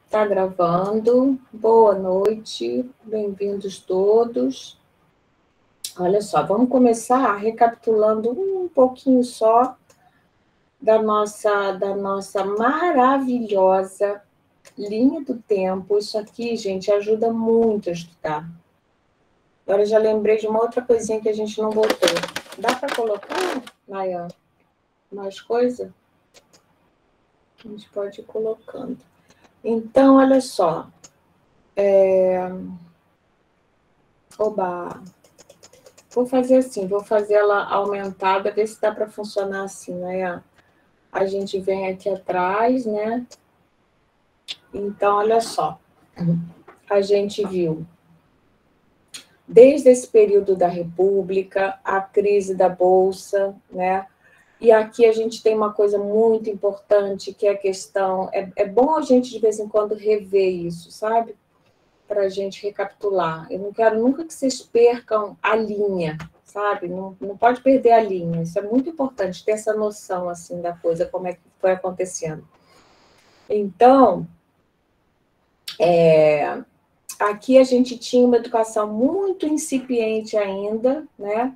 Está gravando. Boa noite, bem-vindos todos. Olha só, vamos começar recapitulando um pouquinho só da nossa maravilhosa linha do tempo. Isso aqui, gente, ajuda muito a estudar. Agora já lembrei de uma outra coisinha que a gente não voltou. Dá para colocar, Nayan, mais coisa? A gente pode ir colocando. Então, olha só. Oba! Vou fazer assim, vou fazer ela aumentada, ver se dá para funcionar assim, né? A gente vem aqui atrás, né? Então, olha só. A gente viu, desde esse período da República, a crise da Bolsa, né? E aqui a gente tem uma coisa muito importante, que é a questão... É bom a gente, de vez em quando, rever isso, sabe? Para a gente recapitular. Eu não quero nunca que vocês percam a linha, sabe? Não pode perder a linha. Isso é muito importante, ter essa noção assim da coisa, como é que foi acontecendo. Então, aqui a gente tinha uma educação muito incipiente ainda, né?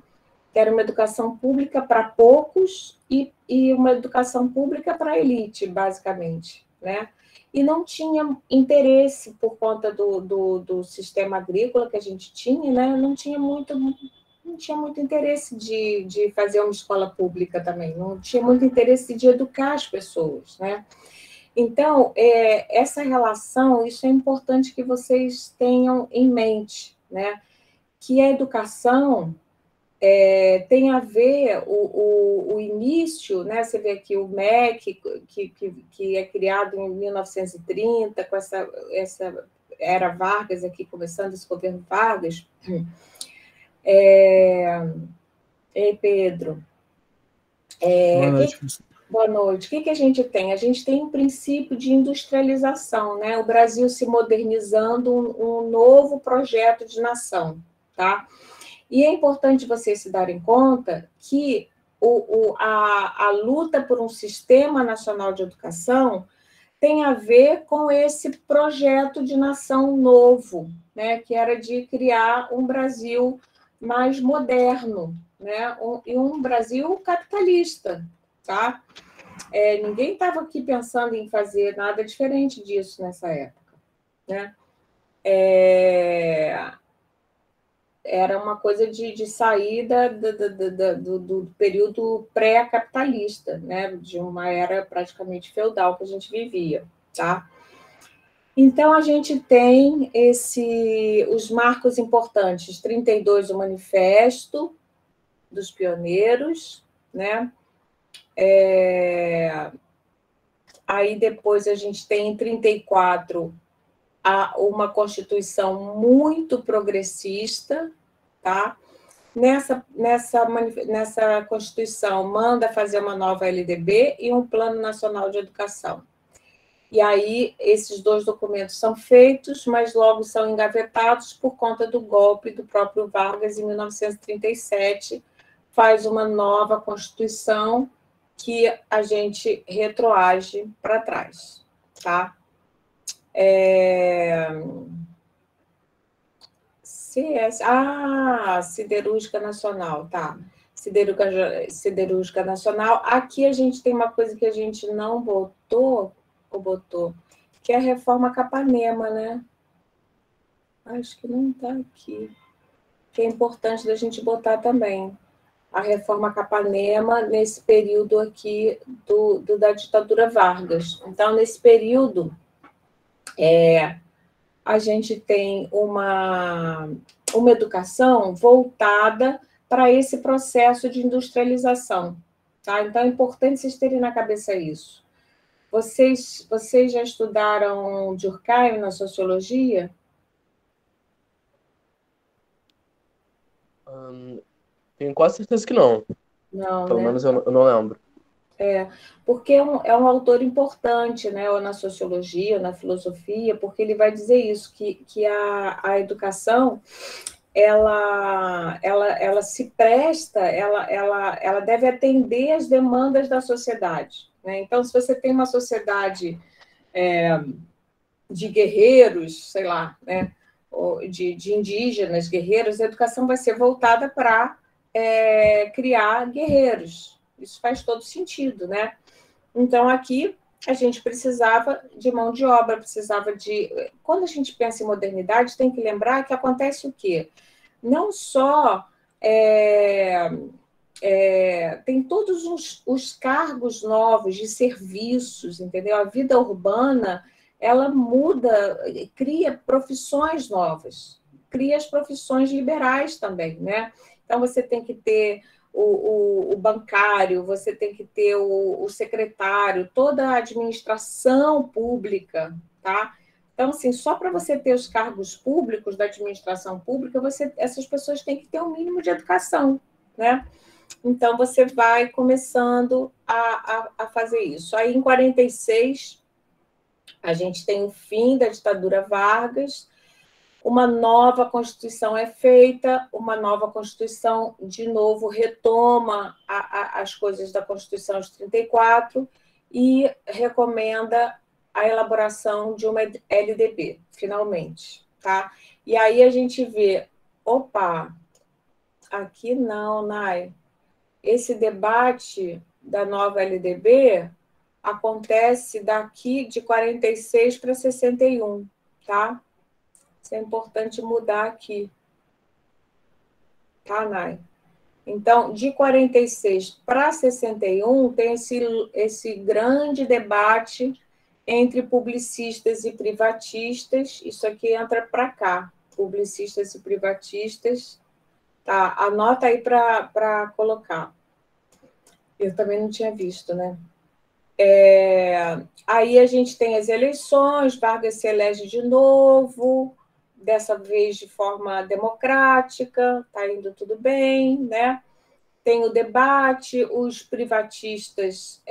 Que era uma educação pública para poucos e uma educação pública para a elite, basicamente, né? E não tinha interesse por conta do sistema agrícola que a gente tinha, né? Não tinha muito interesse de fazer uma escola pública também, não tinha muito interesse de educar as pessoas, né? Então, essa relação, isso é importante que vocês tenham em mente, né? Que a educação tem a ver o início, né? Você vê aqui o MEC, que é criado em 1930, com essa era Vargas aqui, começando esse governo Vargas. Ei, Pedro. Boa noite. Boa noite. O que a gente tem? A gente tem um princípio de industrialização, né? O Brasil se modernizando, um novo projeto de nação, tá? E é importante vocês se darem conta que a luta por um sistema nacional de educação tem a ver com esse projeto de nação novo, né, que era de criar um Brasil mais moderno, né, e um Brasil capitalista, tá? Ninguém estava aqui pensando em fazer nada diferente disso nessa época, né? Era uma coisa de saída do período pré-capitalista, né? De uma era praticamente feudal que a gente vivia, tá? Então, a gente tem os marcos importantes, 32, o Manifesto dos Pioneiros, né? Aí depois a gente tem, em 34, uma Constituição muito progressista, tá? Nessa Constituição, manda fazer uma nova LDB e um Plano Nacional de Educação. E aí, esses dois documentos são feitos, mas logo são engavetados por conta do golpe do próprio Vargas, em 1937, faz uma nova Constituição que a gente retroage para trás, tá? Siderúrgica Nacional, tá. Siderúrgica Nacional. Aqui a gente tem uma coisa que a gente não botou, que é a reforma Capanema, né? Acho que não está aqui. Que é importante da gente botar também. A reforma Capanema, nesse período aqui da ditadura Vargas. Então, nesse período, a gente tem uma educação voltada para esse processo de industrialização. Tá? Então, é importante vocês terem na cabeça isso. Vocês já estudaram Durkheim na sociologia? Tenho quase certeza que não. Não, Pelo né? menos eu não lembro. Porque é um autor importante, né, ou na sociologia, ou na filosofia, porque ele vai dizer isso, que a educação ela se presta, ela deve atender às demandas da sociedade, né? Então, se você tem uma sociedade de guerreiros, sei lá, né? De indígenas, guerreiros, a educação vai ser voltada para criar guerreiros. Isso faz todo sentido, né? Então, aqui, a gente precisava de mão de obra, precisava de... Quando a gente pensa em modernidade, tem que lembrar que acontece o quê? Não só... tem todos os cargos novos de serviços, entendeu? A vida urbana, ela muda, cria profissões novas, cria as profissões liberais também, né? Então, você tem que ter o bancário, você tem que ter o secretário, toda a administração pública, tá? Então, assim, só para você ter os cargos públicos da administração pública, essas pessoas têm que ter um mínimo de educação, né? Então, você vai começando a fazer isso. Aí, em 46, a gente tem o fim da ditadura Vargas, uma nova Constituição é feita, uma nova Constituição, de novo, retoma as coisas da Constituição de 34 e recomenda a elaboração de uma LDB, finalmente. Tá? E aí a gente vê, opa, aqui não, Nai. Esse debate da nova LDB acontece daqui de 46 para 61, tá? Isso é importante mudar aqui. Tá, Nai? Então, de 46 para 61, tem esse grande debate entre publicistas e privatistas. Isso aqui entra para cá, publicistas e privatistas. Tá, anota aí para colocar. Eu também não tinha visto, né? Aí a gente tem as eleições, Vargas se elege de novo, dessa vez de forma democrática, está indo tudo bem, né? Tem o debate, os privatistas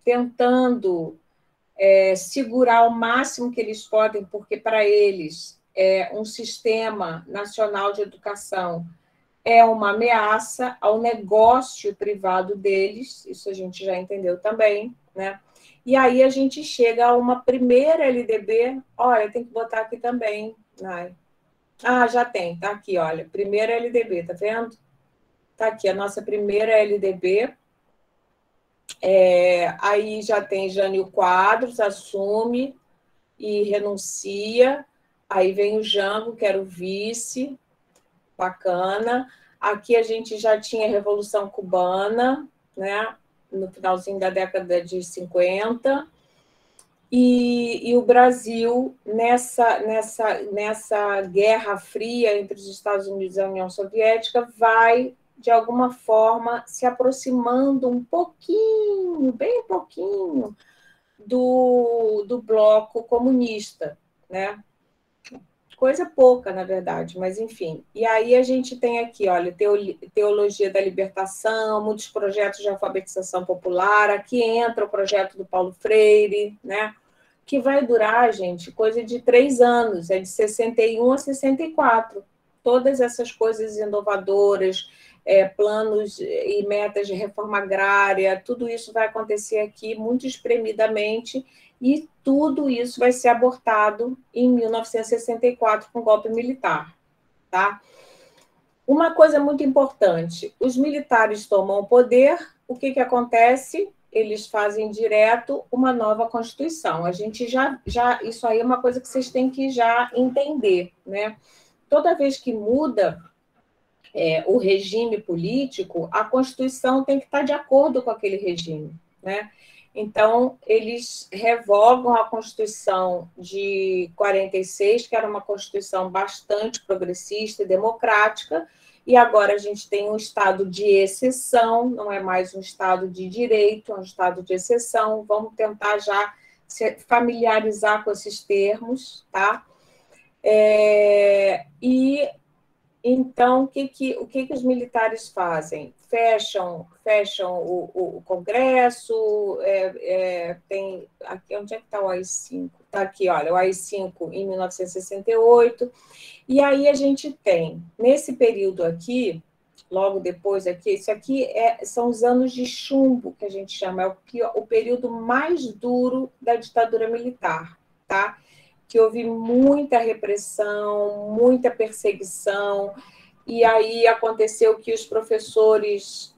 tentando segurar o máximo que eles podem, porque para eles um sistema nacional de educação é uma ameaça ao negócio privado deles, isso a gente já entendeu também, né? E aí a gente chega a uma primeira LDB, olha, tem que botar aqui também, né? Ah, já tem, tá aqui, olha, primeira LDB, tá vendo? Tá aqui a nossa primeira LDB, aí já tem Jânio Quadros, assume e renuncia, aí vem o Jango, que era o vice, bacana. Aqui a gente já tinha a Revolução Cubana, né, no finalzinho da década de 50, e o Brasil, nessa Guerra Fria entre os Estados Unidos e a União Soviética, vai, de alguma forma, se aproximando um pouquinho, bem pouquinho, do bloco comunista, né? Coisa pouca, na verdade, mas enfim. E aí a gente tem aqui, olha, teologia da libertação, muitos projetos de alfabetização popular, aqui entra o projeto do Paulo Freire, né? Que vai durar, gente, coisa de 3 anos, é de 61 a 64. Todas essas coisas inovadoras, planos e metas de reforma agrária, tudo isso vai acontecer aqui muito espremidamente, e tudo isso vai ser abortado em 1964 com o golpe militar. Tá? Uma coisa muito importante, os militares tomam o poder, o que acontece? Eles fazem direto uma nova Constituição. A gente já isso aí é uma coisa que vocês têm que já entender, né? Toda vez que muda o regime político, a Constituição tem que estar de acordo com aquele regime, né? Então, eles revogam a Constituição de 46, que era uma Constituição bastante progressista e democrática, e agora a gente tem um estado de exceção, não é mais um estado de direito, é um estado de exceção. Vamos tentar já se familiarizar com esses termos, tá? E então, o que os militares fazem? Fecham o Congresso, tem... Aqui, onde é que está o AI-5? Está aqui, olha, o AI-5 em 1968, e aí a gente tem, nesse período aqui, logo depois aqui, isso aqui são os anos de chumbo, que a gente chama, o período mais duro da ditadura militar, tá? Que houve muita repressão, muita perseguição, e aí aconteceu que os professores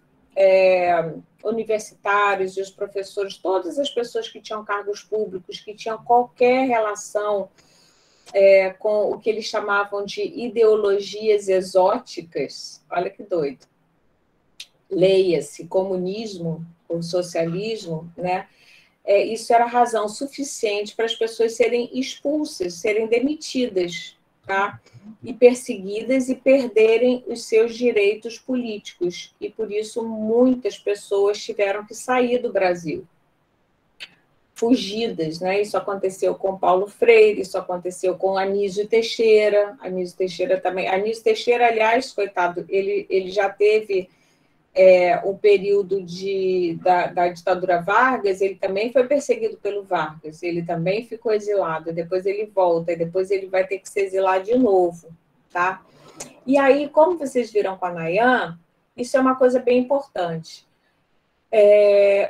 universitários e os professores, todas as pessoas que tinham cargos públicos, que tinham qualquer relação com o que eles chamavam de ideologias exóticas, olha que doido, leia-se comunismo ou socialismo, né? Isso era razão suficiente para as pessoas serem expulsas, serem demitidas, tá? E perseguidas e perderem os seus direitos políticos. E por isso muitas pessoas tiveram que sair do Brasil, fugidas, né? Isso aconteceu com Paulo Freire, isso aconteceu com Anísio Teixeira. Anísio Teixeira também. Anísio Teixeira, aliás, coitado, ele já teve o período da ditadura Vargas, ele também foi perseguido pelo Vargas, ele também ficou exilado, depois ele volta, e depois ele vai ter que se exilar de novo, tá? E aí, como vocês viram com a Nayan, isso é uma coisa bem importante.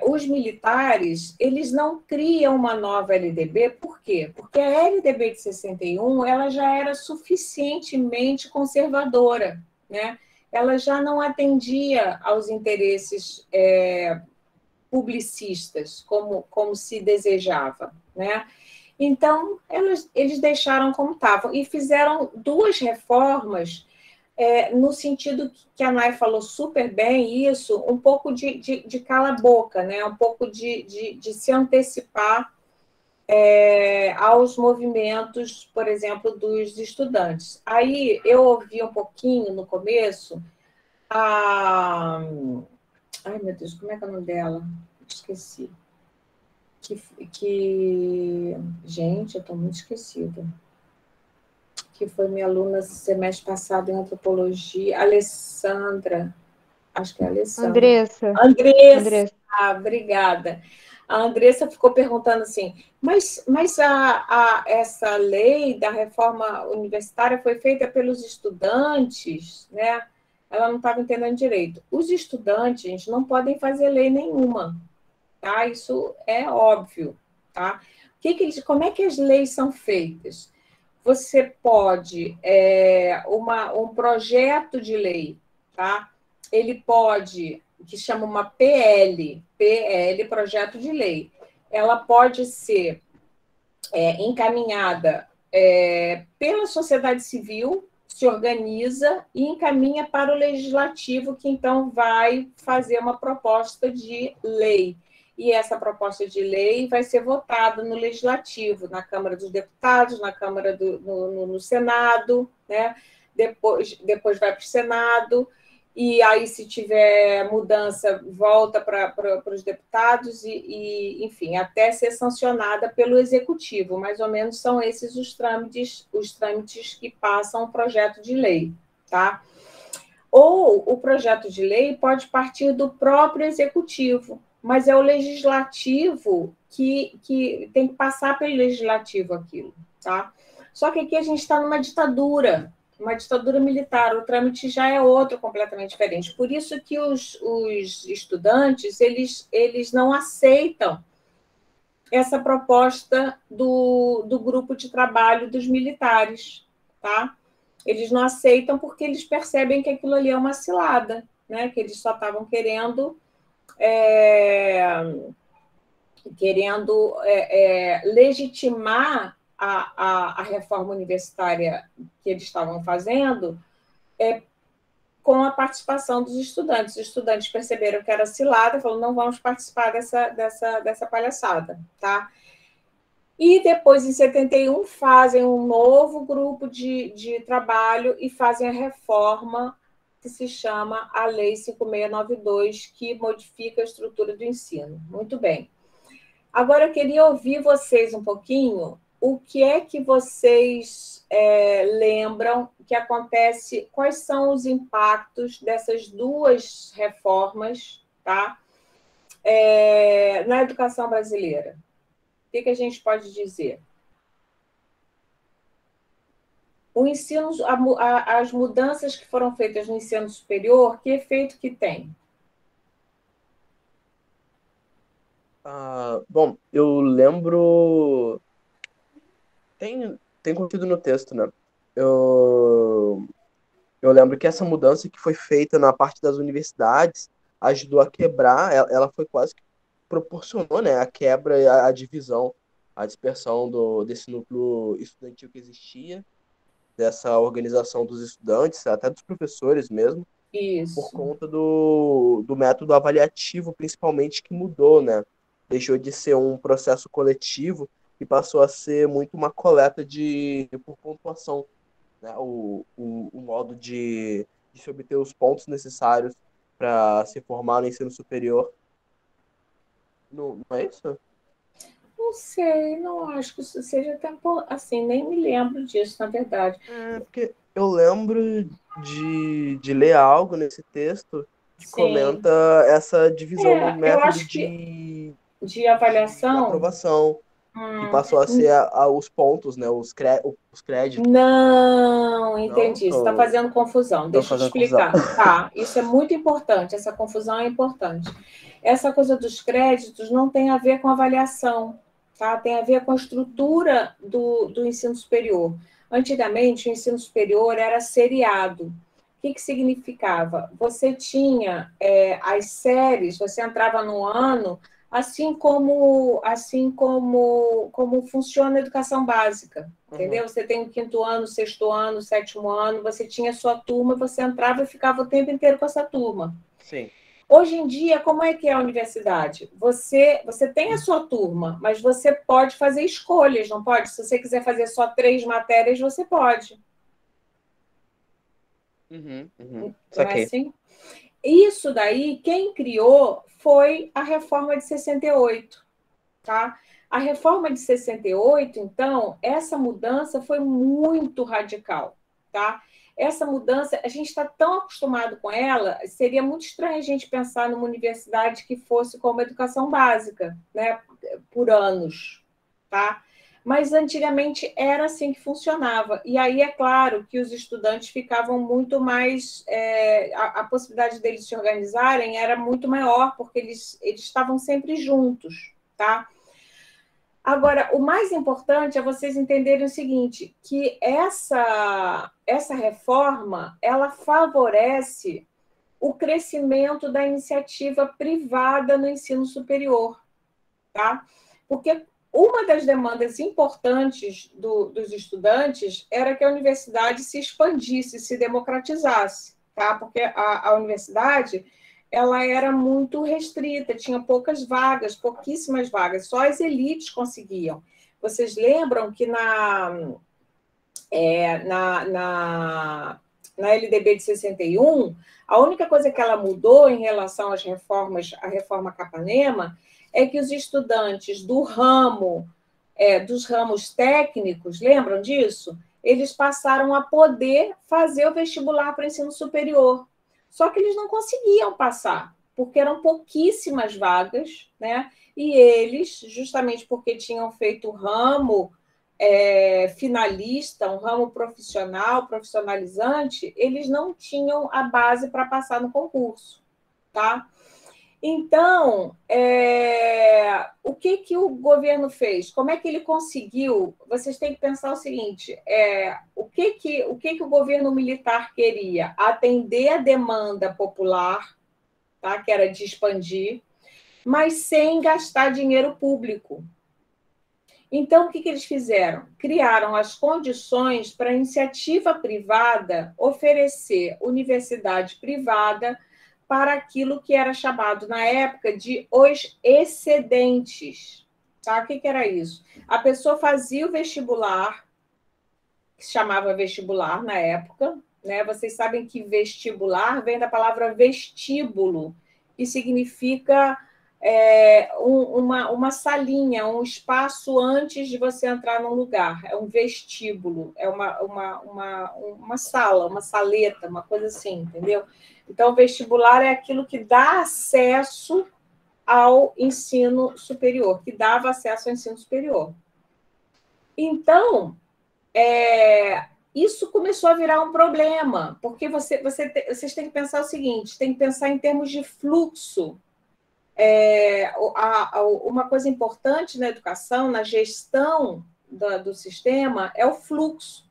Os militares, eles não criam uma nova LDB, por quê? Porque a LDB de 61, ela já era suficientemente conservadora, né? Ela já não atendia aos interesses publicistas, como se desejava, né? Então, eles deixaram como estavam e fizeram duas reformas no sentido que a Nay falou super bem isso, um pouco de cala-boca, né? Um pouco de se antecipar aos movimentos, por exemplo, dos estudantes. Aí eu ouvi um pouquinho no começo a... Ai, meu Deus, como é que é o nome dela? Esqueci. Gente, eu estou muito esquecida. Que foi minha aluna semestre passado em antropologia, Alessandra, acho que é Alessandra. Andressa. Obrigada. A Andressa ficou perguntando assim, mas essa lei da reforma universitária foi feita pelos estudantes, né? Ela não estava entendendo direito. Os estudantes não podem fazer lei nenhuma, tá? Isso é óbvio, tá? Como é que as leis são feitas? Você pode, um projeto de lei, tá? Ele pode, que chama uma PL, projeto de lei, ela pode ser encaminhada pela sociedade civil, se organiza e encaminha para o legislativo, que então vai fazer uma proposta de lei. E essa proposta de lei vai ser votada no legislativo, na Câmara dos Deputados, na Câmara no Senado, né? Depois vai para o Senado, e aí, se tiver mudança, volta para os deputados enfim, até ser sancionada pelo Executivo. Mais ou menos são esses os trâmites que passam o projeto de lei, tá? Ou o projeto de lei pode partir do próprio Executivo, mas é o Legislativo que tem que passar pelo Legislativo aquilo, tá? Só que aqui a gente está numa ditadura militar, o trâmite já é outro, completamente diferente. Por isso que os estudantes, eles não aceitam essa proposta do grupo de trabalho dos militares, tá? Eles não aceitam porque eles percebem que aquilo ali é uma cilada, né? Que eles só estavam querendo legitimar a reforma universitária que eles estavam fazendo com a participação dos estudantes. Os estudantes perceberam que era cilada e falaram, não vamos participar dessa palhaçada, tá? E depois, em 71, fazem um novo grupo de trabalho e fazem a reforma que se chama a Lei 5692, que modifica a estrutura do ensino. Muito bem. Agora, eu queria ouvir vocês um pouquinho, o que é que vocês lembram que acontece, quais são os impactos dessas duas reformas, tá? Na educação brasileira. O que a gente pode dizer? O ensino, as mudanças que foram feitas no ensino superior, que efeito que tem? Bom, eu lembro tem contido no texto, né? Eu, eu lembro que essa mudança que foi feita na parte das universidades ajudou a quebrar, ela foi quase que proporcionou, né, a quebra e a divisão, a dispersão desse núcleo estudantil que existia, dessa organização dos estudantes, até dos professores mesmo, por Isso. conta do método avaliativo, principalmente, que mudou, né? Deixou de ser um processo coletivo e passou a ser muito uma coleta por pontuação, né? O modo de se obter os pontos necessários para se formar no ensino superior. Não, não é isso? Não sei, não acho que isso seja tempo assim, nem me lembro disso, na verdade. É, porque eu lembro de ler algo nesse texto que Sim, comenta essa divisão no eu método acho que de de avaliação. aprovação, que passou a ser os pontos, né? Os créditos. Não, Não, entendi. Você está fazendo confusão. tô Deixa eu te fazendo confusão. explicar. Tá, isso é muito importante. Essa confusão é importante. Essa coisa dos créditos não tem a ver com avaliação, tá? Tem a ver com a estrutura do ensino superior. Antigamente, o ensino superior era seriado. O que significava? Você tinha as séries, você entrava no ano, como funciona a educação básica. Uhum, Entendeu? Você tem o quinto ano, sexto ano, sétimo ano, você tinha a sua turma, você entrava e ficava o tempo inteiro com essa turma. sim. Hoje em dia, como é que é a universidade? Você tem a sua turma, mas você pode fazer escolhas, não pode? Se você quiser fazer só 3 matérias, você pode. Uhum, uhum. Não é Saquei. assim? Isso daí, quem criou foi a reforma de 68. Tá? A reforma de 68, então, essa mudança foi muito radical. Tá? Essa mudança, a gente está tão acostumado com ela, seria muito estranho a gente pensar numa universidade que fosse como educação básica, né, por anos. Tá? Mas antigamente era assim que funcionava. E aí é claro que os estudantes ficavam muito mais. A possibilidade deles se organizarem era muito maior, porque eles estavam sempre juntos. Tá? Agora, o mais importante é vocês entenderem o seguinte, que essa reforma, ela favorece o crescimento da iniciativa privada no ensino superior, tá? Porque uma das demandas importantes dos estudantes era que a universidade se expandisse, se democratizasse, tá? Porque a universidade ela era muito restrita, tinha poucas vagas, pouquíssimas vagas, só as elites conseguiam. Vocês lembram que na LDB de 61, a única coisa que ela mudou em relação às reformas, à reforma Capanema, é que os estudantes dos ramos técnicos, lembram disso? Eles passaram a poder fazer o vestibular para o ensino superior. Só que eles não conseguiam passar, porque eram pouquíssimas vagas, né? E eles, justamente porque tinham feito ramo finalista, um ramo profissional, profissionalizante, eles não tinham a base para passar no concurso, tá? Então, o que o governo fez? Como é que ele conseguiu? Vocês têm que pensar o seguinte: o que o governo militar queria? Atender a demanda popular, tá? Que era de expandir, mas sem gastar dinheiro público. Então, o que eles fizeram? Criaram as condições para a iniciativa privada oferecer universidade privada para aquilo que era chamado na época de os excedentes. Tá? O que era isso? A pessoa fazia o vestibular, que se chamava vestibular na época, né? Vocês sabem que vestibular vem da palavra vestíbulo, que significa uma salinha, um espaço antes de você entrar num lugar. É um vestíbulo, é uma sala, uma saleta, uma coisa assim, entendeu? Então, vestibular é aquilo que dá acesso ao ensino superior, que dava acesso ao ensino superior. Então, isso começou a virar um problema, porque vocês têm que pensar o seguinte: tem que pensar em termos de fluxo. Uma coisa importante na educação, na gestão do sistema é o fluxo.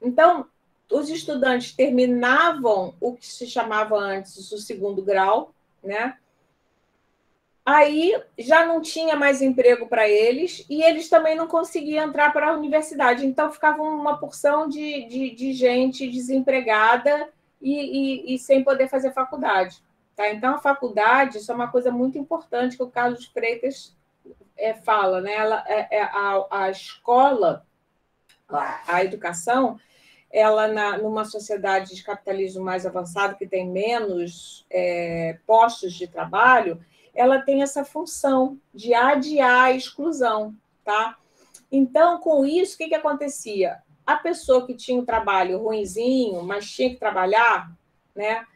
Então, os estudantes terminavam o que se chamava antes o segundo grau, né? Aí já não tinha mais emprego para eles e eles também não conseguiam entrar para a universidade. Então, ficava uma porção de gente desempregada e sem poder fazer faculdade. Tá? Então, a faculdade, isso é uma coisa muito importante que o Carlos Freitas fala, né? A escola, a educação, ela, numa sociedade de capitalismo mais avançado, que tem menos postos de trabalho, ela tem essa função de adiar a exclusão, tá? Então, com isso, o que acontecia? A pessoa que tinha um trabalho ruinzinho, mas tinha que trabalhar, né?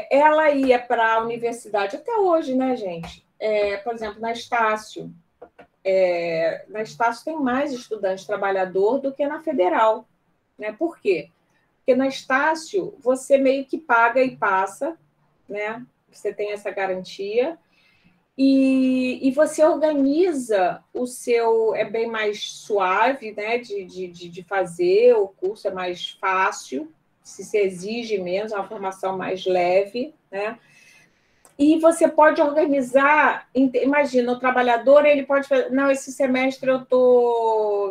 Ela ia para a universidade, até hoje, né, gente? Por exemplo, na Estácio tem mais estudante trabalhador do que na Federal, né? Por quê? Porque na Estácio você meio que paga e passa, né? Você tem essa garantia e você organiza o seu... É bem mais suave, né? De fazer, o curso é mais fácil, se exige menos, é uma formação mais leve, né? E você pode organizar, imagina, o trabalhador, ele pode fazer, não, esse semestre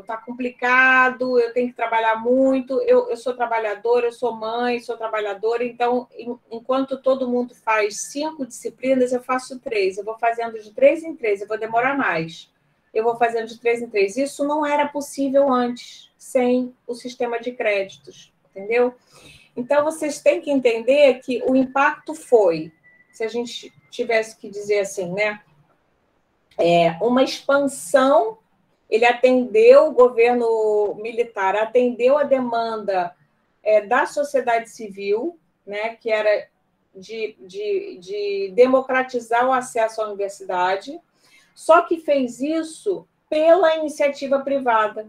tá complicado, eu tenho que trabalhar muito, eu sou trabalhadora, eu sou mãe, sou trabalhadora, então, enquanto todo mundo faz 5 disciplinas, eu faço 3, eu vou fazendo de 3 em 3, eu vou demorar mais, eu vou fazendo de 3 em 3. Isso não era possível antes, sem o sistema de créditos, entendeu? Então, vocês têm que entender que o impacto foi, se a gente tivesse que dizer assim, né? Uma expansão, ele atendeu, o governo militar atendeu a demanda da sociedade civil, né? Que era de democratizar o acesso à universidade, só que fez isso pela iniciativa privada,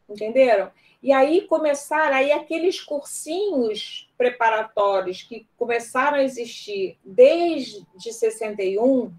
entenderam? E aí começaram aqueles cursinhos preparatórios que começaram a existir desde 61,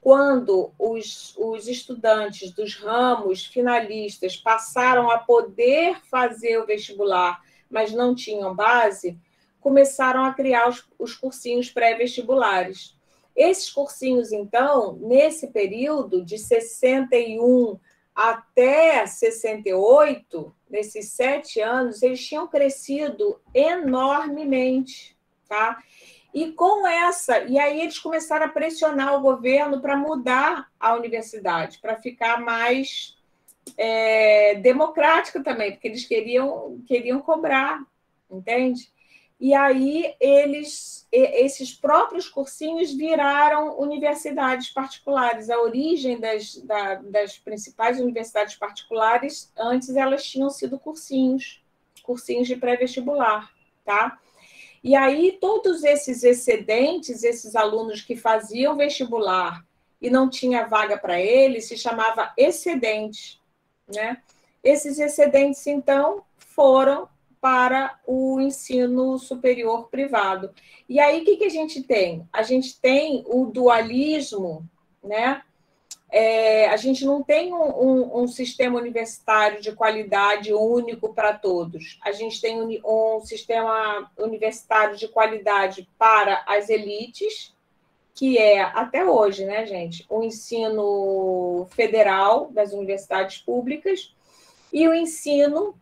quando os estudantes dos ramos finalistas passaram a poder fazer o vestibular, mas não tinham base, começaram a criar os cursinhos pré-vestibulares. Esses cursinhos, então, nesse período de 61 até 68, nesses 7 anos, eles tinham crescido enormemente, tá? E aí eles começaram a pressionar o governo para mudar a universidade, para ficar mais democrática também, porque eles queriam cobrar, entende? E aí esses próprios cursinhos viraram universidades particulares. A origem das principais universidades particulares, antes elas tinham sido cursinhos de pré-vestibular, tá? E aí todos esses excedentes, esses alunos que faziam vestibular e não tinha vaga para eles, se chamava excedente, né? Esses excedentes, então, foram para o ensino superior privado. E aí, o que a gente tem? A gente tem o dualismo, né? A gente não tem um sistema universitário de qualidade único para todos. A gente tem um sistema universitário de qualidade para as elites, que é, até hoje, né, gente, o ensino federal das universidades públicas e o ensino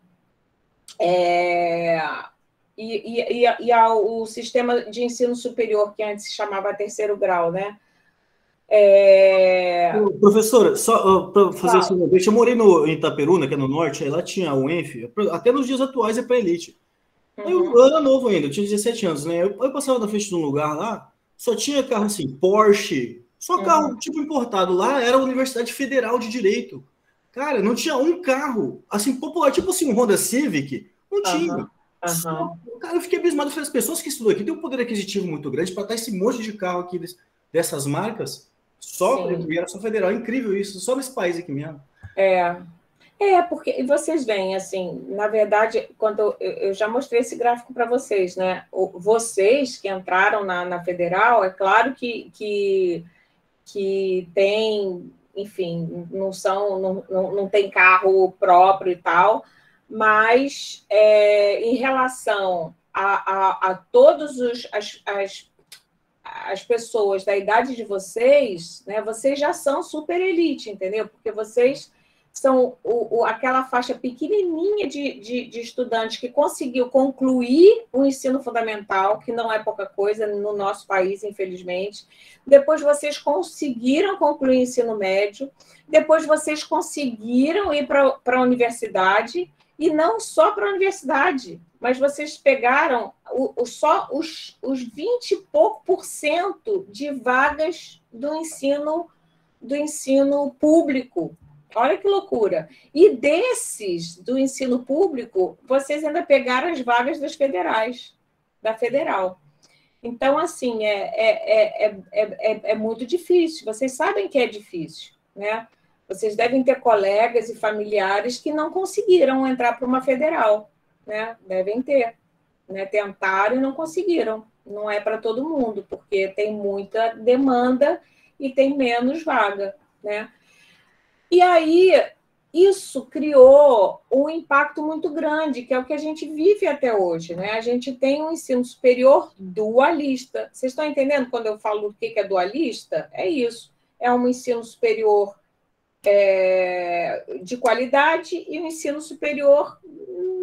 o sistema de ensino superior, que antes se chamava terceiro grau, né? Professora, só para fazer esse lembrete, eu morei em Itaperuna, que é no norte, aí lá tinha o ENF, até nos dias atuais é para elite. Eu era novo ainda, eu tinha 17 anos, né? Eu passava na frente de um lugar lá, só tinha carro assim, Porsche, só carro tipo importado. Lá era a Universidade Federal de Direito. Cara, não tinha um carro assim popular, tipo assim, um Honda Civic, não tinha. Cara, eu fiquei abismado. As pessoas que estudam aqui têm um poder aquisitivo muito grande para estar esse monte de carro aqui dessas marcas. Era só federal. É incrível isso, só nesse país aqui mesmo. Porque vocês veem, assim, na verdade, quando eu já mostrei esse gráfico para vocês, né? Vocês que entraram na federal, é claro que tem enfim, não tem carro próprio e tal, mas em relação a todas as pessoas da idade de vocês, né, vocês já são super elite, entendeu? Porque vocês são aquela faixa pequenininha de estudantes que conseguiu concluir o ensino fundamental, que não é pouca coisa no nosso país, infelizmente. Depois vocês conseguiram concluir o ensino médio, depois vocês conseguiram ir para a universidade, e não só para a universidade, mas vocês pegaram só os 20 e pouco por cento de vagas do ensino público. Olha que loucura. E desses do ensino público, vocês ainda pegaram as vagas das federais, da federal. Então, assim, é muito difícil. Vocês sabem que é difícil, né? Vocês devem ter colegas e familiares que não conseguiram entrar para uma federal, né? Devem ter, né? Tentaram e não conseguiram. Não é para todo mundo, porque tem muita demanda e tem menos vaga, né? E aí, isso criou um impacto muito grande, que é o que a gente vive até hoje, né? A gente tem um ensino superior dualista. Vocês estão entendendo quando eu falo o que é dualista? É isso. É um ensino superior de qualidade e um ensino superior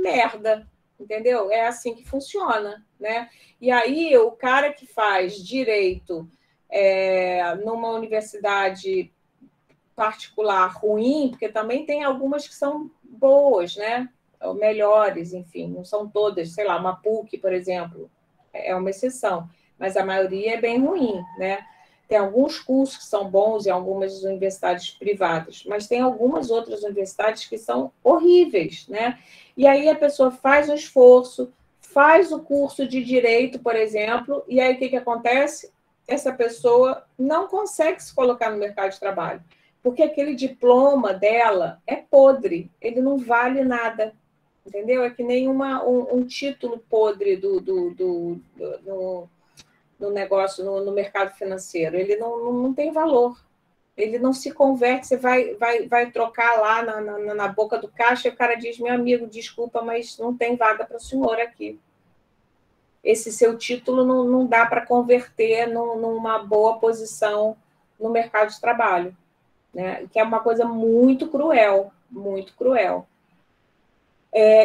merda, entendeu? É assim que funciona, né? E aí, o cara que faz direito numa universidade particular ruim, porque também tem algumas que são boas, né? Ou melhores, enfim, não são todas, sei lá, uma PUC, por exemplo, é uma exceção, mas a maioria é bem ruim, né? Tem alguns cursos que são bons em algumas universidades privadas, mas tem algumas outras universidades que são horríveis, né? E aí a pessoa faz um esforço, faz o curso de direito, por exemplo, e aí o que acontece? Essa pessoa não consegue se colocar no mercado de trabalho, porque aquele diploma dela é podre, ele não vale nada, entendeu? É que nem um título podre no negócio, no mercado financeiro. Ele não tem valor, ele não se converte. Você vai trocar lá na boca do caixa e o cara diz: meu amigo, desculpa, mas não tem vaga para o senhor aqui. Esse seu título não dá para converter numa boa posição no mercado de trabalho, né? Que é uma coisa muito cruel, muito cruel.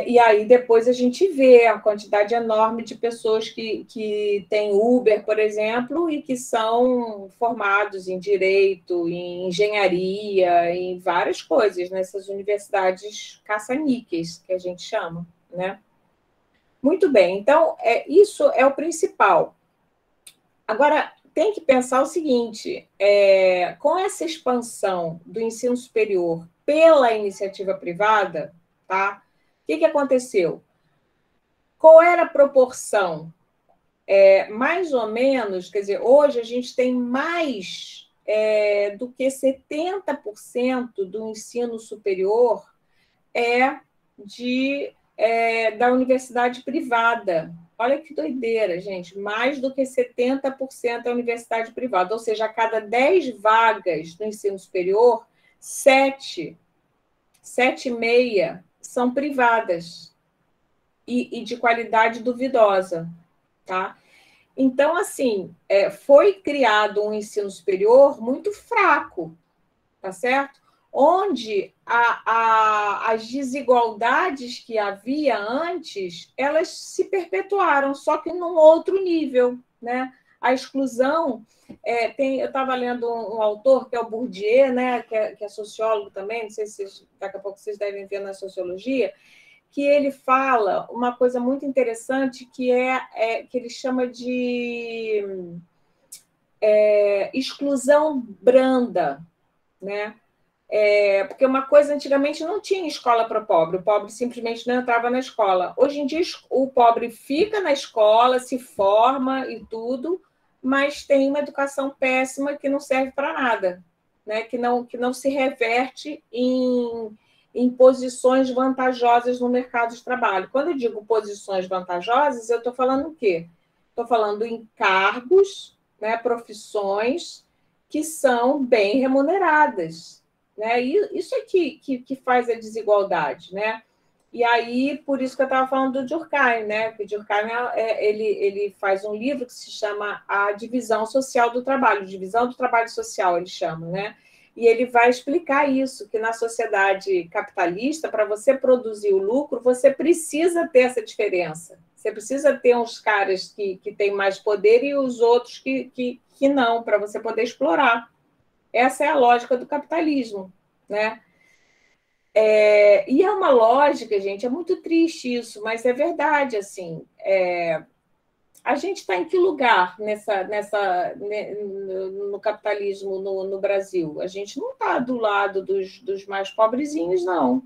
E aí depois a gente vê a quantidade enorme de pessoas que têm Uber, por exemplo, e que são formados em direito, em engenharia, em várias coisas, nessas universidades caça-níqueis, que a gente chama, né? Muito bem, então isso é o principal. Agora, tem que pensar o seguinte, com essa expansão do ensino superior pela iniciativa privada, tá? O que aconteceu? Qual era a proporção? Mais ou menos, quer dizer, hoje a gente tem mais do que 70% do ensino superior da universidade privada. Olha que doideira, gente. Mais do que 70% é universidade privada. Ou seja, a cada 10 vagas no ensino superior, 7,5 são privadas e de qualidade duvidosa, tá? Então, assim, foi criado um ensino superior muito fraco, tá certo? Onde as desigualdades que havia antes, elas se perpetuaram, só que num outro nível, né? A exclusão, eu estava lendo um autor, que é o Bourdieu, né? que é sociólogo também, não sei se daqui a pouco vocês devem ver na sociologia, que ele fala uma coisa muito interessante, que que ele chama de exclusão branda, né? Porque uma coisa, antigamente não tinha escola para o pobre simplesmente não entrava na escola. Hoje em dia, o pobre fica na escola, se forma e tudo, mas tem uma educação péssima que não serve para nada, né? que não se reverte em posições vantajosas no mercado de trabalho. Quando eu digo posições vantajosas, eu estou falando o quê? Estou falando em cargos, né, profissões que são bem remuneradas, né? E isso é que faz a desigualdade, né? E aí, por isso que eu estava falando do Durkheim, né? Porque Durkheim ele faz um livro que se chama A Divisão Social do Trabalho, Divisão do Trabalho Social, ele chama, né? E ele vai explicar isso, que na sociedade capitalista, para você produzir o lucro, você precisa ter essa diferença. Você precisa ter uns caras que têm mais poder e os outros que não, para você poder explorar. Essa é a lógica do capitalismo, né? E é uma lógica, gente, é muito triste isso, mas é verdade, assim. A gente está em que lugar no capitalismo no Brasil? A gente não está do lado dos mais pobrezinhos, não,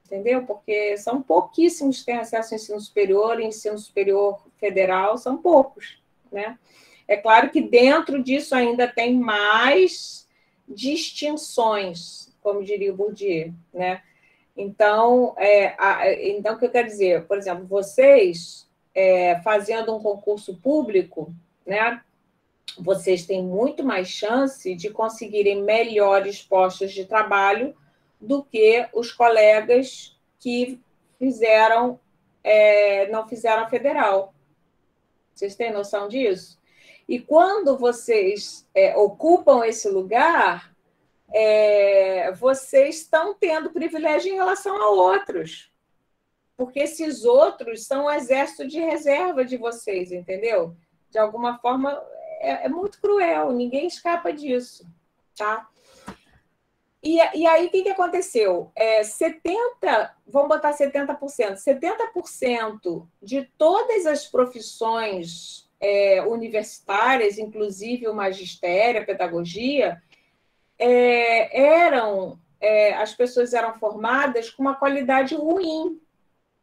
entendeu? Porque são pouquíssimos que têm acesso ao ensino superior federal, são poucos, né? É claro que dentro disso ainda tem mais distinções, como diria o Bourdieu, né? Então, o que eu quero dizer? Por exemplo, vocês, fazendo um concurso público, né, vocês têm muito mais chance de conseguirem melhores postos de trabalho do que os colegas que não fizeram a federal. Vocês têm noção disso? E quando vocês ocupam esse lugar, vocês estão tendo privilégio em relação a outros, porque esses outros são o exército de reserva de vocês, entendeu? De alguma forma, é muito cruel, ninguém escapa disso, tá? E aí, o que aconteceu? Vamos botar 70%. 70% de todas as profissões universitárias, inclusive o magistério, a pedagogia, as pessoas eram formadas com uma qualidade ruim,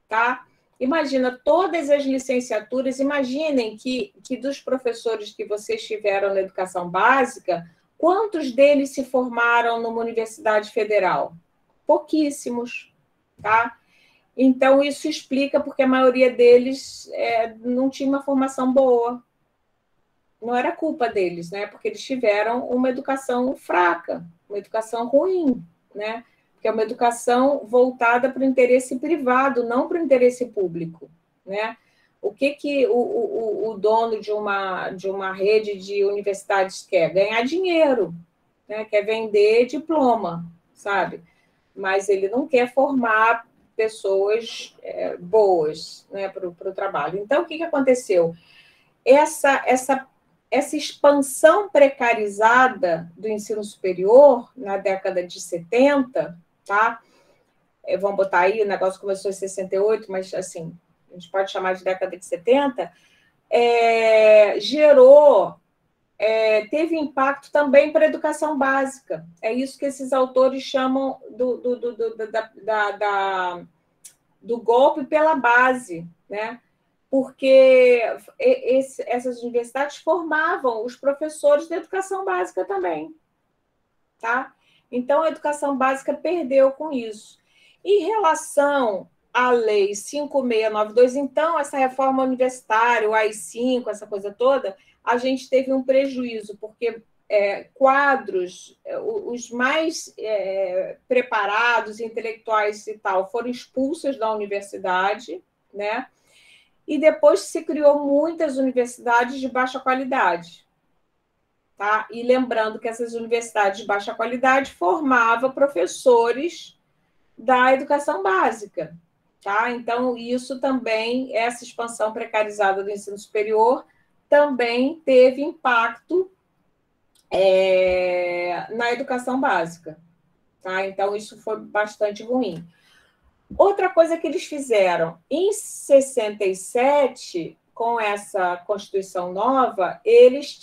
tá? Imagina, todas as licenciaturas, imaginem que dos professores que vocês tiveram na educação básica, quantos deles se formaram numa universidade federal? Pouquíssimos, tá? Então, isso explica porque a maioria deles não tinha uma formação boa. Não era culpa deles, né? Porque eles tiveram uma educação fraca, uma educação ruim, né? Que é uma educação voltada para o interesse privado, não para o interesse público, né? O que o dono de uma rede de universidades quer? Ganhar dinheiro, né? Quer vender diploma, sabe? Mas ele não quer formar pessoas boas, né, para o trabalho. Então, o que aconteceu? Essa expansão precarizada do ensino superior na década de 70, tá? Vamos botar aí, o negócio começou em 68, mas assim, a gente pode chamar de década de 70, teve impacto também para a educação básica. É isso que esses autores chamam do golpe pela base, né? Porque essas universidades formavam os professores da educação básica também, tá? Então, a educação básica perdeu com isso. Em relação à Lei 5692, então, essa reforma universitária, o AI-5, essa coisa toda, a gente teve um prejuízo, porque quadros, os mais preparados, intelectuais e tal, foram expulsos da universidade, né? E depois se criou muitas universidades de baixa qualidade. Tá? E lembrando que essas universidades de baixa qualidade formavam professores da educação básica. Tá? Então, isso também, essa expansão precarizada do ensino superior, também teve impacto na educação básica. Tá? Então, isso foi bastante ruim. Outra coisa que eles fizeram, em 67, com essa Constituição nova, eles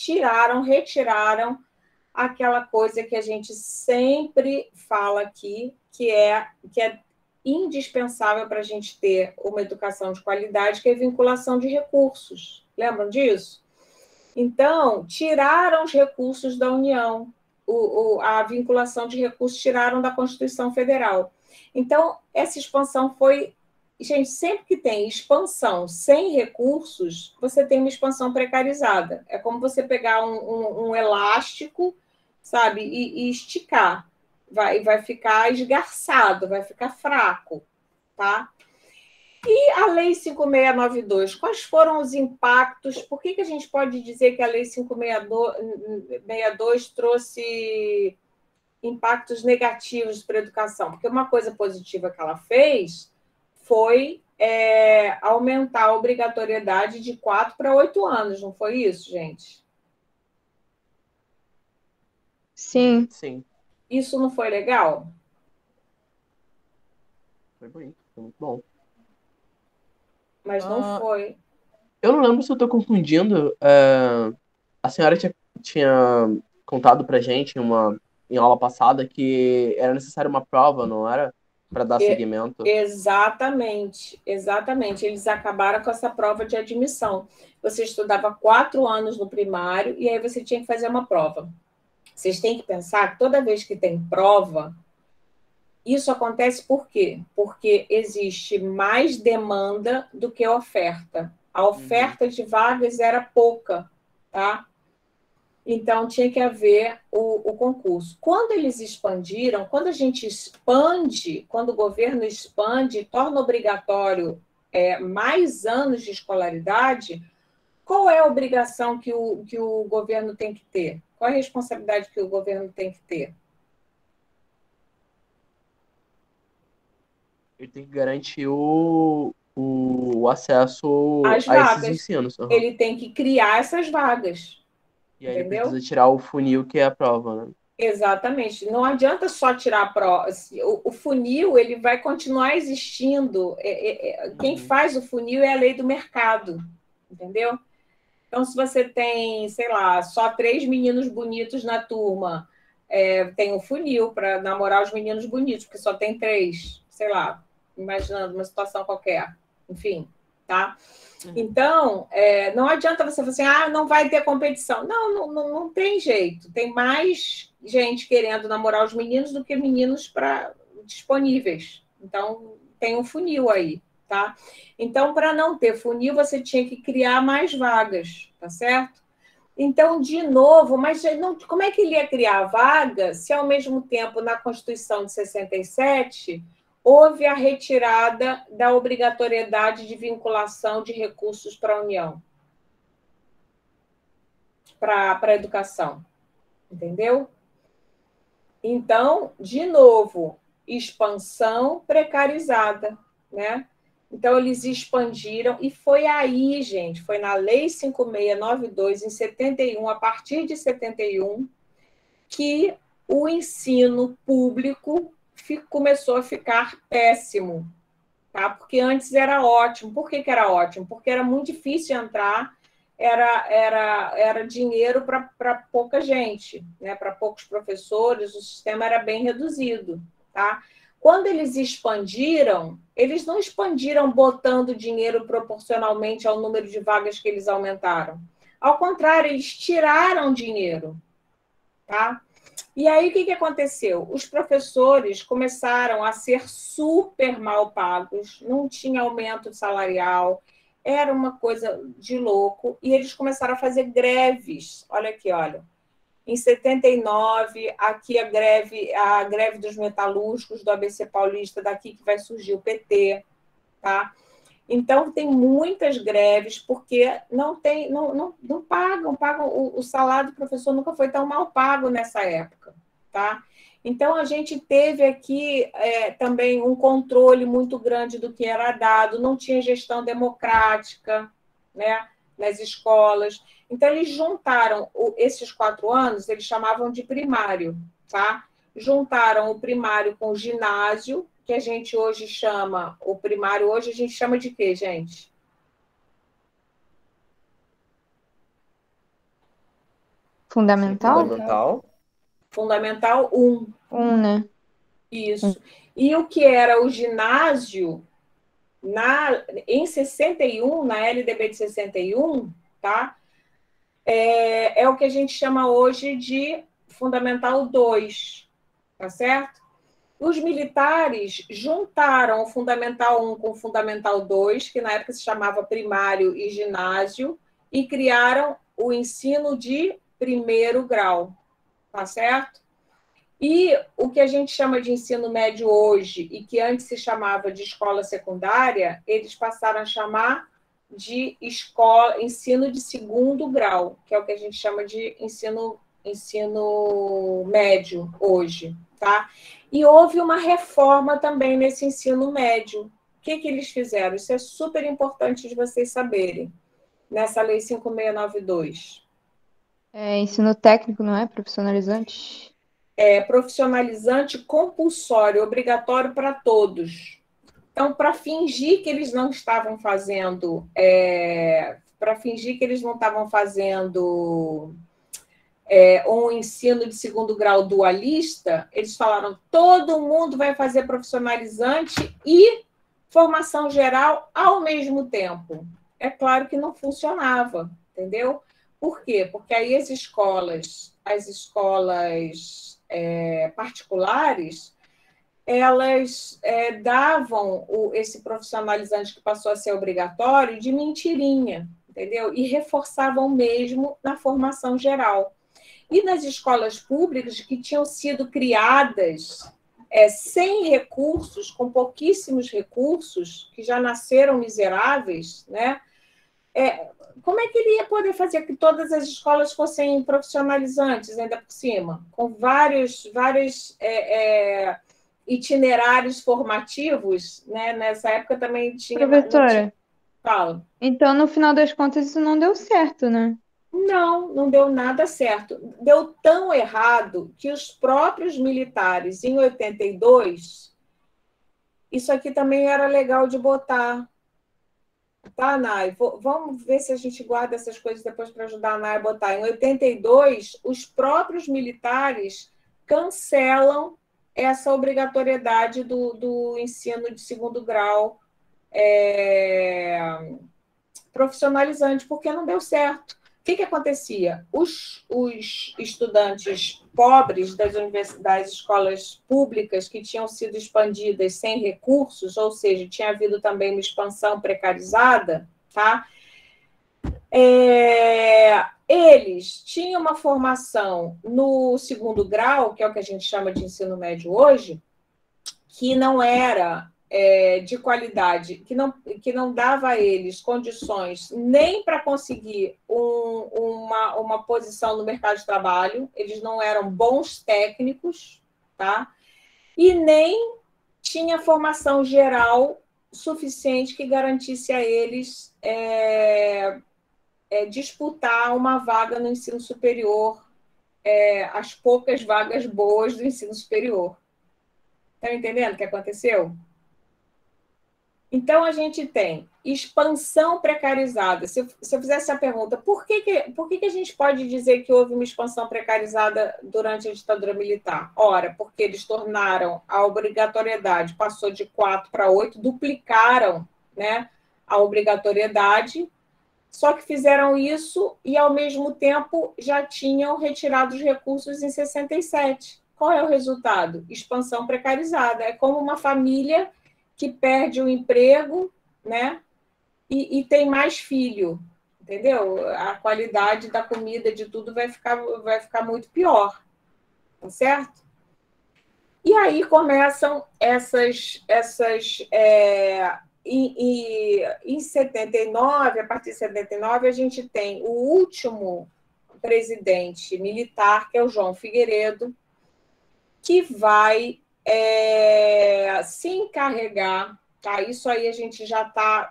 retiraram aquela coisa que a gente sempre fala aqui, que é indispensável para a gente ter uma educação de qualidade, que é a vinculação de recursos. Lembram disso? Então, tiraram os recursos da União, a vinculação de recursos tiraram da Constituição Federal. Então, essa expansão foi... Gente, sempre que tem expansão sem recursos, você tem uma expansão precarizada. É como você pegar um elástico, sabe, e esticar. vai ficar esgarçado, vai ficar fraco, tá? E a Lei 5692, quais foram os impactos? Por que a gente pode dizer que a Lei 5692 trouxe impactos negativos para a educação? Porque uma coisa positiva que ela fez foi aumentar a obrigatoriedade de 4 para 8 anos, não foi isso, gente? Sim. Sim, Isso não foi legal? foi bem, foi muito bom. Mas não foi. Eu não lembro se eu tô confundindo. A senhora tinha contado pra gente em aula passada que era necessário uma prova, não era? Para dar seguimento. Exatamente, exatamente. Eles acabaram com essa prova de admissão. Você estudava 4 anos no primário e aí você tinha que fazer uma prova. Vocês têm que pensar que toda vez que tem prova, isso acontece por quê? Porque existe mais demanda do que oferta. A oferta de vagas era pouca, tá? Então, tinha que haver o concurso. Quando eles expandiram, quando a gente expande, quando o governo expande, torna obrigatório mais anos de escolaridade, qual é a obrigação que o governo tem que ter? Qual é a responsabilidade que o governo tem que ter? Ele tem que garantir o acesso As a esses vagas. ensinos. Uhum. Ele tem que criar essas vagas. E aí ele Entendeu? precisa tirar o funil que é a prova, né? Exatamente. Não adianta só tirar a prova. O funil ele vai continuar existindo. Quem faz o funil é a lei do mercado, entendeu? Então, se você tem, sei lá, só 3 meninos bonitos na turma, tem o funil para namorar os meninos bonitos, porque só tem 3, sei lá, imaginando uma situação qualquer. Enfim, tá? Então, não adianta você falar assim, não vai ter competição. Não tem jeito. Tem mais gente querendo namorar os meninos do que meninos disponíveis. Então, tem um funil aí, tá? Então, para não ter funil, você tinha que criar mais vagas, tá certo? Então, de novo, mas como é que ele ia criar vaga se, ao mesmo tempo, na Constituição de 67, houve a retirada da obrigatoriedade de vinculação de recursos para a União, para a educação? Entendeu? Então, de novo, expansão precarizada, né? Então, eles expandiram, e foi aí, gente, foi na Lei 5692, em 71, a partir de 71, que o ensino público começou a ficar péssimo, tá? Porque antes era ótimo. Por que era ótimo? Porque era muito difícil entrar, era dinheiro para pouca gente, né? Para poucos professores, o sistema era bem reduzido, tá? Quando eles expandiram, eles não expandiram botando dinheiro proporcionalmente ao número de vagas que eles aumentaram. Ao contrário, eles tiraram dinheiro, tá? E aí, o que aconteceu? Os professores começaram a ser super mal pagos, não tinha aumento salarial, era uma coisa de louco, e eles começaram a fazer greves. Olha aqui, olha. Em 79, aqui a greve dos metalúrgicos do ABC Paulista, daqui que vai surgir o PT, tá? Então, tem muitas greves, porque não pagam o salário do professor nunca foi tão mal pago nessa época, tá? Então, a gente teve aqui também um controle muito grande do que era dado, não tinha gestão democrática, né, nas escolas. Então, eles juntaram esses 4 anos, eles chamavam de primário, tá? Juntaram o primário com o ginásio, que a gente hoje chama, o primário hoje a gente chama de quê, gente? Fundamental? Fundamental 1. 1, né? Isso. E o que era o ginásio, em 61, na LDB de 61, tá? É o que a gente chama hoje de Fundamental 2, tá certo? Os militares juntaram o Fundamental 1 com o Fundamental 2, que na época se chamava primário e ginásio, e criaram o ensino de primeiro grau, tá certo? E o que a gente chama de ensino médio hoje, e que antes se chamava de escola secundária, eles passaram a chamar de ensino de segundo grau, que é o que a gente chama de ensino médio hoje, tá? E houve uma reforma também nesse ensino médio. O que eles fizeram? Isso é super importante de vocês saberem, nessa Lei 5692. É ensino técnico, não é? Profissionalizante? É profissionalizante compulsório, obrigatório para todos. Então, para fingir que eles não estavam fazendo, um ensino de segundo grau dualista, eles falaram: todo mundo vai fazer profissionalizante e formação geral ao mesmo tempo. É claro que não funcionava, entendeu? Por quê? Porque aí as escolas particulares, elas davam esse profissionalizante que passou a ser obrigatório de mentirinha, entendeu? E reforçavam mesmo na formação geral. E nas escolas públicas que tinham sido criadas sem recursos, com pouquíssimos recursos, que já nasceram miseráveis, né? Como é que ele ia poder fazer que todas as escolas fossem profissionalizantes, ainda por cima, com vários itinerários formativos, né? Nessa época também tinha... Professora, Fala. então no final das contas isso não deu certo, né? Não deu nada certo. Deu tão errado que os próprios militares, em 82, isso aqui também era legal de botar. Tá, Nay? Vamos ver se a gente guarda essas coisas depois para ajudar a Nay a botar. Em 82, os próprios militares cancelam essa obrigatoriedade do ensino de segundo grau profissionalizante, porque não deu certo. O que acontecia? Os estudantes pobres das escolas públicas que tinham sido expandidas sem recursos, ou seja, tinha havido também uma expansão precarizada, tá? Eles tinham uma formação no segundo grau, que é o que a gente chama de ensino médio hoje, que não era de qualidade, que não dava a eles condições nem para conseguir uma posição no mercado de trabalho, eles não eram bons técnicos, tá? E nem tinha formação geral suficiente que garantisse a eles disputar uma vaga no ensino superior, as poucas vagas boas do ensino superior. Estão entendendo o que aconteceu? Então, a gente tem expansão precarizada. Se eu fizesse a pergunta, por que a gente pode dizer que houve uma expansão precarizada durante a ditadura militar? Ora, porque eles tornaram a obrigatoriedade, passou de 4 para 8, duplicaram, né, a obrigatoriedade, só que fizeram isso e, ao mesmo tempo, já tinham retirado os recursos em 67. Qual é o resultado? Expansão precarizada. É como uma família que perde o emprego, né? E tem mais filho, entendeu? A qualidade da comida, de tudo, vai ficar muito pior, tá certo? E aí começam em 79, a partir de 79, a gente tem o último presidente militar, que é o João Figueiredo, que vai se encarregar, tá? Isso aí a gente já está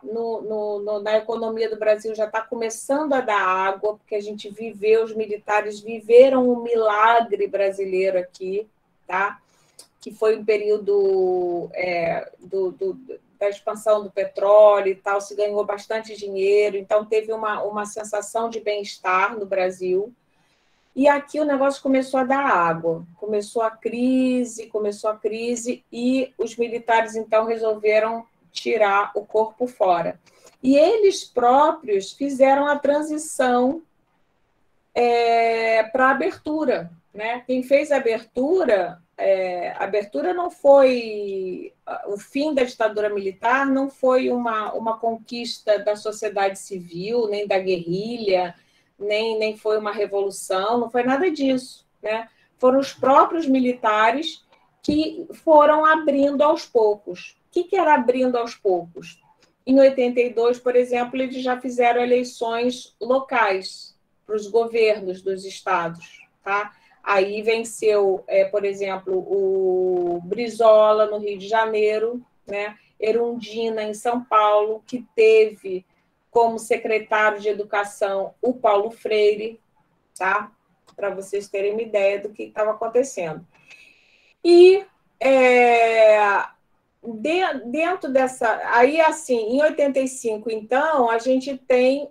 na economia do Brasil, já está começando a dar água, porque a gente viveu, os militares viveram o milagre brasileiro aqui, tá? Que foi um período da expansão do petróleo e tal, se ganhou bastante dinheiro, então teve uma sensação de bem-estar no Brasil. E aqui o negócio começou a dar água, começou a crise, e os militares, então, resolveram tirar o corpo fora. E eles próprios fizeram a transição para a abertura, né? Quem fez a abertura não foi o fim da ditadura militar, não foi uma conquista da sociedade civil, nem da guerrilha, nem foi uma revolução, não foi nada disso, né? Foram os próprios militares que foram abrindo aos poucos. O que era abrindo aos poucos? Em 82, por exemplo, eles já fizeram eleições locais para os governos dos estados, tá? Aí venceu, por exemplo, o Brizola, no Rio de Janeiro, né? Erundina, em São Paulo, que teve como secretário de Educação o Paulo Freire, tá? Para vocês terem uma ideia do que estava acontecendo. E dentro dessa... Aí, assim, em 85, então, a gente tem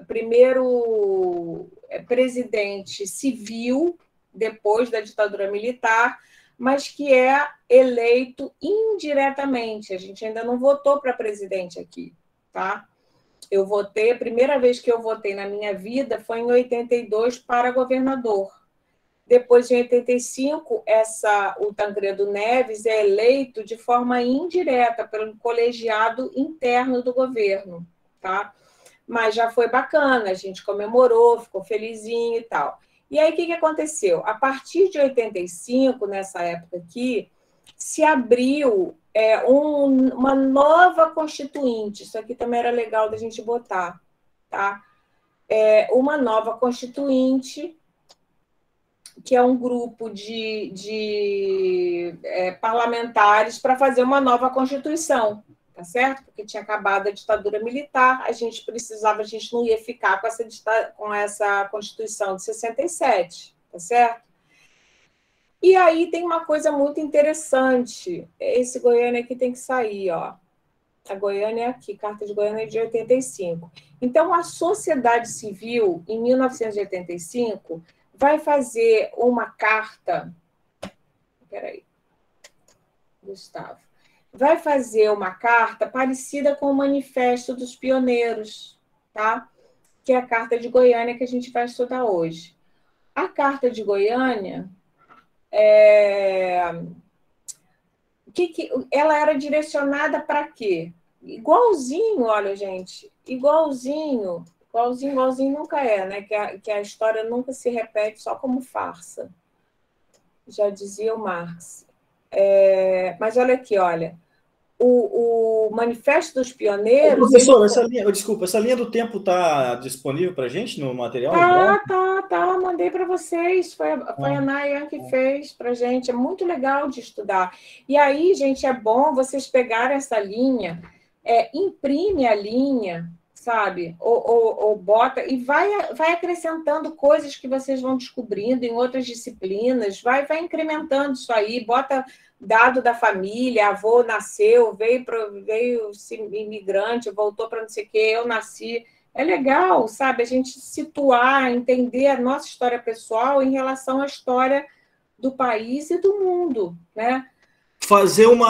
primeiro presidente civil, depois da ditadura militar, mas que é eleito indiretamente. A gente ainda não votou para presidente aqui, tá? Eu votei, a primeira vez que eu votei na minha vida foi em 82 para governador. Depois, em 85, o Tancredo Neves é eleito de forma indireta pelo colegiado interno do governo, tá? Mas já foi bacana, a gente comemorou, ficou felizinho e tal. E aí, o que aconteceu? A partir de 85, nessa época aqui, se abriu uma nova constituinte. Isso aqui também era legal da gente botar, tá? Uma nova constituinte, que é um grupo de parlamentares para fazer uma nova Constituição, tá certo? Porque tinha acabado a ditadura militar, a gente não ia ficar com essa Constituição de 67, tá certo? E aí tem uma coisa muito interessante, esse Goiânia aqui tem que sair, ó. A Goiânia é aqui, Carta de Goiânia é de 85. Então, a sociedade civil, em 1985, vai fazer uma carta... Peraí, Gustavo. Vai fazer uma carta parecida com o Manifesto dos Pioneiros, tá? Que é a Carta de Goiânia que a gente vai estudar hoje. A Carta de Goiânia, ela era direcionada para quê? Igualzinho, olha, gente, igualzinho nunca é, né? Que a história nunca se repete só como farsa. Já dizia o Marx. Mas olha aqui, olha. O Manifesto dos Pioneiros... Professor, essa linha do tempo está disponível para a gente no material? Tá, mandei para vocês. Foi a Nayan que fez para a gente. É muito legal de estudar. E aí, gente, é bom vocês pegarem essa linha, imprime a linha, sabe? Ou bota, e vai acrescentando coisas que vocês vão descobrindo em outras disciplinas, vai incrementando isso aí, bota dado da família, avô nasceu, veio imigrante, voltou para não sei o quê, eu nasci. É legal, sabe? A gente situar, entender a nossa história pessoal em relação à história do país e do mundo, né? Fazer como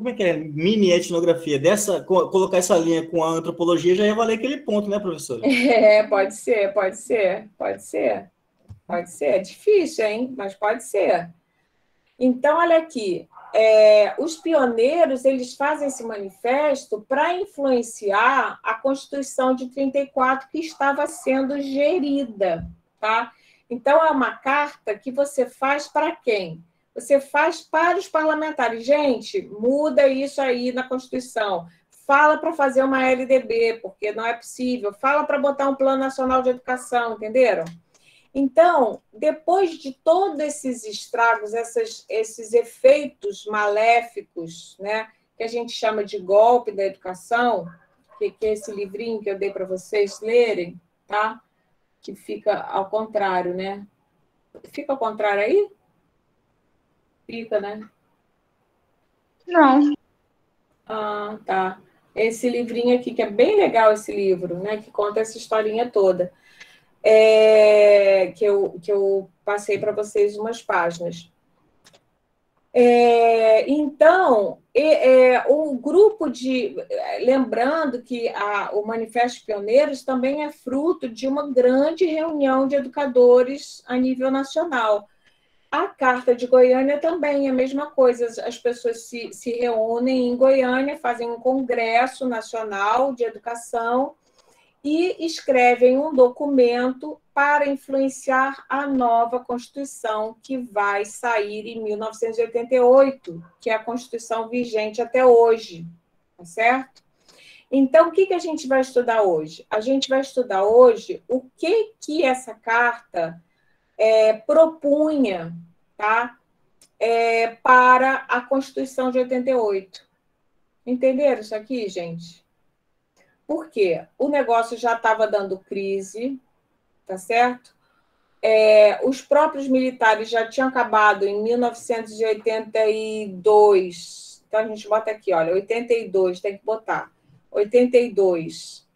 é que é? Mini etnografia dessa, colocar essa linha com a antropologia já ia valer aquele ponto, né, professora? Pode ser. É difícil, hein? Mas pode ser. Então, olha aqui, os pioneiros, eles fazem esse manifesto para influenciar a Constituição de 34 que estava sendo gerida, tá? Então, é uma carta que você faz para quem? Você faz para os parlamentares. Gente, muda isso aí na Constituição. Fala para fazer uma LDB, porque não é possível. Fala para botar um Plano Nacional de Educação, entenderam? Então, depois de todos esses estragos, esses efeitos maléficos, né, que a gente chama de golpe da educação, que é esse livrinho que eu dei para vocês lerem, tá? Que fica ao contrário, né? Fica ao contrário aí? Fica, né? Não. Ah, tá. Esse livrinho aqui, que é bem legal esse livro, né? Que conta essa historinha toda. Que eu passei para vocês umas páginas. Então, o grupo de... Lembrando que o Manifesto Pioneiros também é fruto de uma grande reunião de educadores a nível nacional. A Carta de Goiânia também é a mesma coisa. As pessoas se reúnem em Goiânia, fazem um congresso nacional de educação e escrevem um documento para influenciar a nova Constituição, que vai sair em 1988, que é a Constituição vigente até hoje, tá certo? Então, o que a gente vai estudar hoje? A gente vai estudar hoje o que essa carta propunha, tá? Para a Constituição de 88. Entenderam isso aqui, gente? Por quê? O negócio já estava dando crise, tá certo? Os próprios militares já tinham acabado em 1982. Então, a gente bota aqui, olha, 82, tem que botar. 82,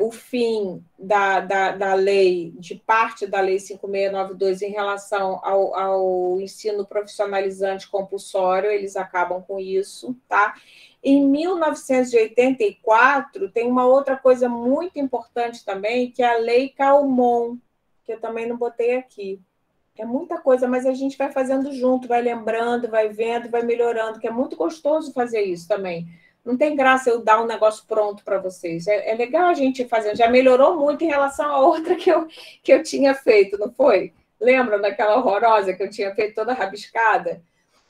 o fim da lei, de parte da Lei 5.692 em relação ao ensino profissionalizante compulsório, eles acabam com isso, tá? Em 1984, tem uma outra coisa muito importante também, que é a Lei Calmon, que eu também não botei aqui. É muita coisa, mas a gente vai fazendo junto, vai lembrando, vai vendo, vai melhorando, que é muito gostoso fazer isso também. Não tem graça eu dar um negócio pronto para vocês. É legal a gente ir fazendo. Já melhorou muito em relação à outra que eu tinha feito, não foi? Lembra daquela horrorosa que eu tinha feito toda rabiscada?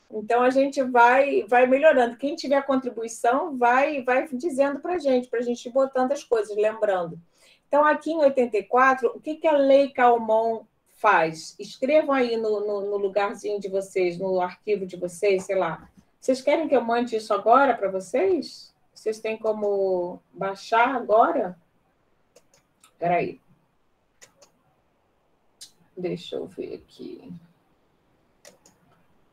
Então, a gente vai melhorando. Quem tiver contribuição, vai dizendo para a gente ir botando as coisas, lembrando. Então, aqui em 84, o que a Lei Calmon faz? Escrevam aí no lugarzinho de vocês, no arquivo de vocês, sei lá. Vocês querem que eu mande isso agora para vocês? Vocês têm como baixar agora? Espera aí. Deixa eu ver aqui.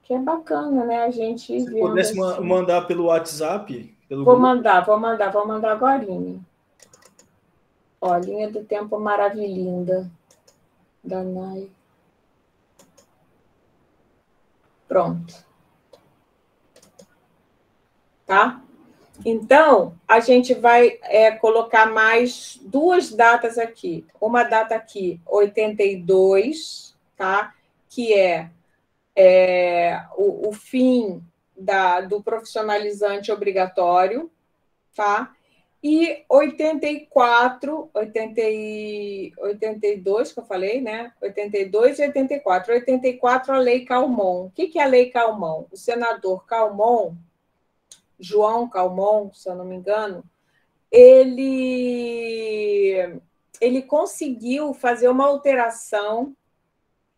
Que é bacana, né? A gente Se pudesse assim. mandar pelo WhatsApp... Vou mandar agorinha. Ó, linha do tempo maravilhinda da Nai. Pronto. Tá? Então, a gente vai colocar mais duas datas aqui. Uma data aqui, 82, tá? Que é o fim do profissionalizante obrigatório, tá? E 82, que eu falei, né? 82 e 84. 84, a Lei Calmon. O que é a Lei Calmon? O senador Calmon, João Calmon, se eu não me engano, ele conseguiu fazer uma alteração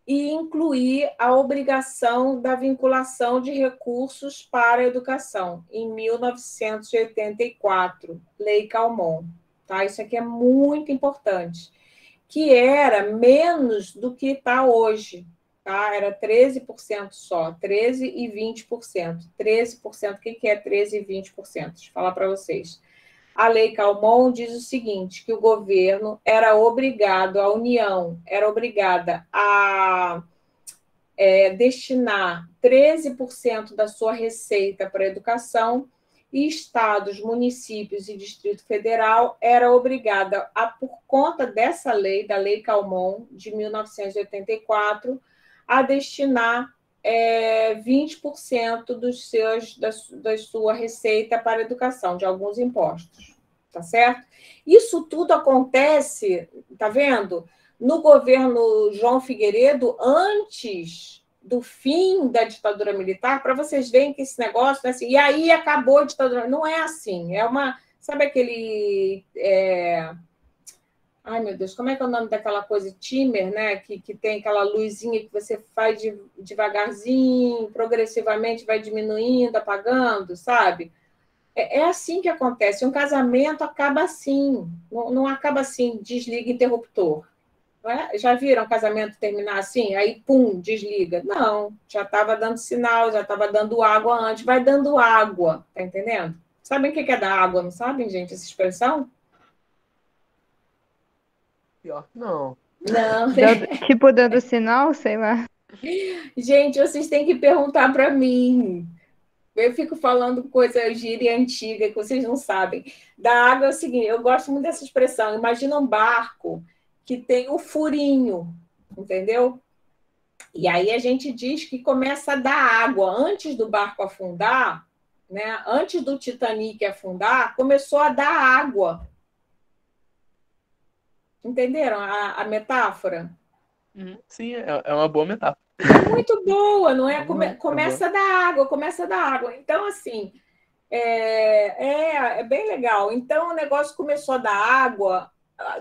e incluir a obrigação da vinculação de recursos para a educação, em 1984, Lei Calmon. Tá? Isso aqui é muito importante, que era menos do que está hoje. Tá? Era 13% só, 13% e 20%. 13%, o que é 13% e 20%? Deixa eu falar para vocês. A Lei Calmon diz o seguinte, que o governo era obrigado, a União era obrigada a destinar 13% da sua receita para a educação e estados, municípios e Distrito Federal era obrigada, por conta dessa lei, da Lei Calmon, de 1984, a destinar 20% da sua receita para a educação, de alguns impostos, tá certo? Isso tudo acontece, tá vendo? No governo João Figueiredo, antes do fim da ditadura militar, para vocês verem que esse negócio, né, assim, e aí acabou a ditadura, não é assim, é uma, sabe aquele... Ai, meu Deus, como é que é o nome daquela coisa? Timer, né? Que tem aquela luzinha que você faz devagarzinho, progressivamente vai diminuindo, apagando, sabe? É assim que acontece. Um casamento acaba assim, não acaba assim, desliga interruptor. Não é? Já viram um casamento terminar assim? Aí, pum, desliga. Não, já estava dando sinal, já estava dando água antes, vai dando água, tá entendendo? Sabem o que é dar água, não sabem, gente, essa expressão? Pior que não. Não. Tipo, dando sinal, sei lá. Gente, vocês têm que perguntar para mim. Eu fico falando coisa gíria antiga que vocês não sabem. Da água é o seguinte, eu gosto muito dessa expressão. Imagina um barco que tem o furinho, entendeu? E aí a gente diz que começa a dar água. Antes do barco afundar, né, antes do Titanic afundar, começou a dar água. Entenderam a metáfora? Sim, é uma boa metáfora. É muito boa, não é? Uhum, Começa da água, começa da água. Então, assim, é bem legal. Então, o negócio começou a dar água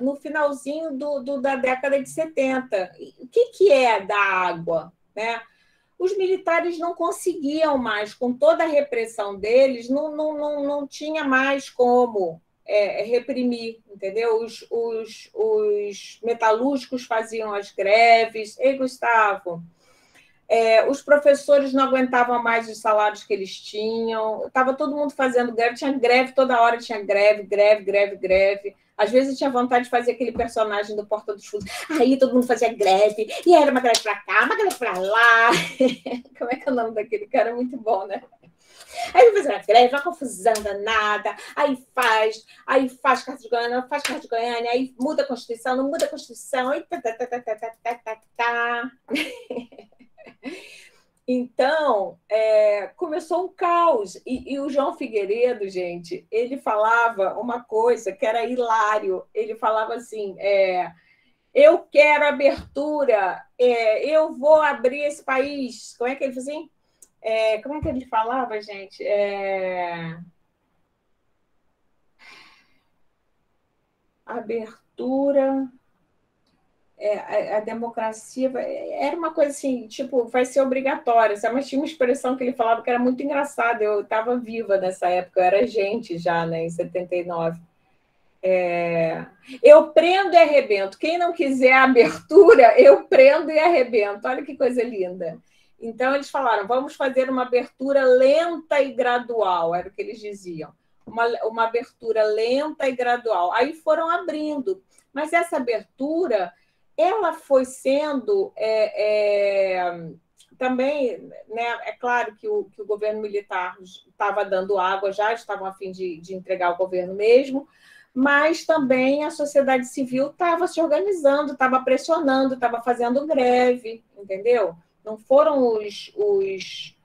no finalzinho da década de 70. O que é dar água, né? Os militares não conseguiam mais, com toda a repressão deles, não tinha mais como reprimir, entendeu? Os metalúrgicos faziam as greves. Ei, Gustavo, os professores não aguentavam mais os salários que eles tinham, estava todo mundo fazendo greve, tinha greve toda hora, tinha greve, greve, greve, greve. Às vezes eu tinha vontade de fazer aquele personagem do Porta dos Fundos. Aí todo mundo fazia greve, e era uma greve para cá, uma greve para lá. Como é que é o nome daquele cara? Muito bom, né? Aí faz uma greve, uma confusão danada, aí faz Carta de Goiânia, faz Carta de Goiânia, aí muda a Constituição, não muda a Constituição, aí tá. Então, começou um caos. E o João Figueiredo, gente, ele falava uma coisa que era hilário. Ele falava assim, eu quero abertura, eu vou abrir esse país. Como é que ele fazia assim? Como é que ele falava, gente? Abertura... a democracia era uma coisa assim, tipo, vai ser obrigatória, mas tinha uma expressão que ele falava que era muito engraçada. Eu estava viva nessa época, eu era gente já, né, em 79. Eu prendo e arrebento. Quem não quiser a abertura, eu prendo e arrebento. Olha que coisa linda. Então, eles falaram, vamos fazer uma abertura lenta e gradual, era o que eles diziam. Uma abertura lenta e gradual. Aí foram abrindo. Mas essa abertura, ela foi sendo também, né, é claro que o governo militar estava dando água já, estavam a fim de entregar o governo mesmo, mas também a sociedade civil estava se organizando, estava pressionando, estava fazendo greve, entendeu? Não foram os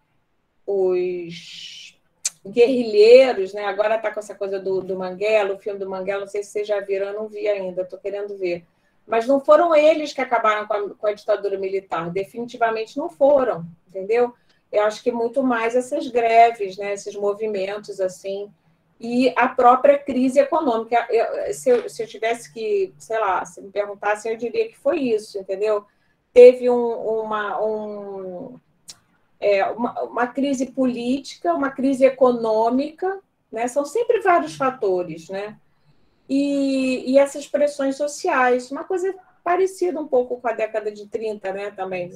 guerrilheiros, né? Agora está com essa coisa do Manguela, o filme do Manguela, não sei se vocês já viram, eu não vi ainda, estou querendo ver. Mas não foram eles que acabaram com a ditadura militar, definitivamente não foram, entendeu? Eu acho que muito mais essas greves, né? Esses movimentos, assim, e a própria crise econômica. Se eu tivesse que, sei lá, se me perguntassem, eu diria que foi isso, entendeu? Teve uma crise política, uma crise econômica, né? São sempre vários fatores, né? E essas pressões sociais, uma coisa parecida um pouco com a década de 30, né, também,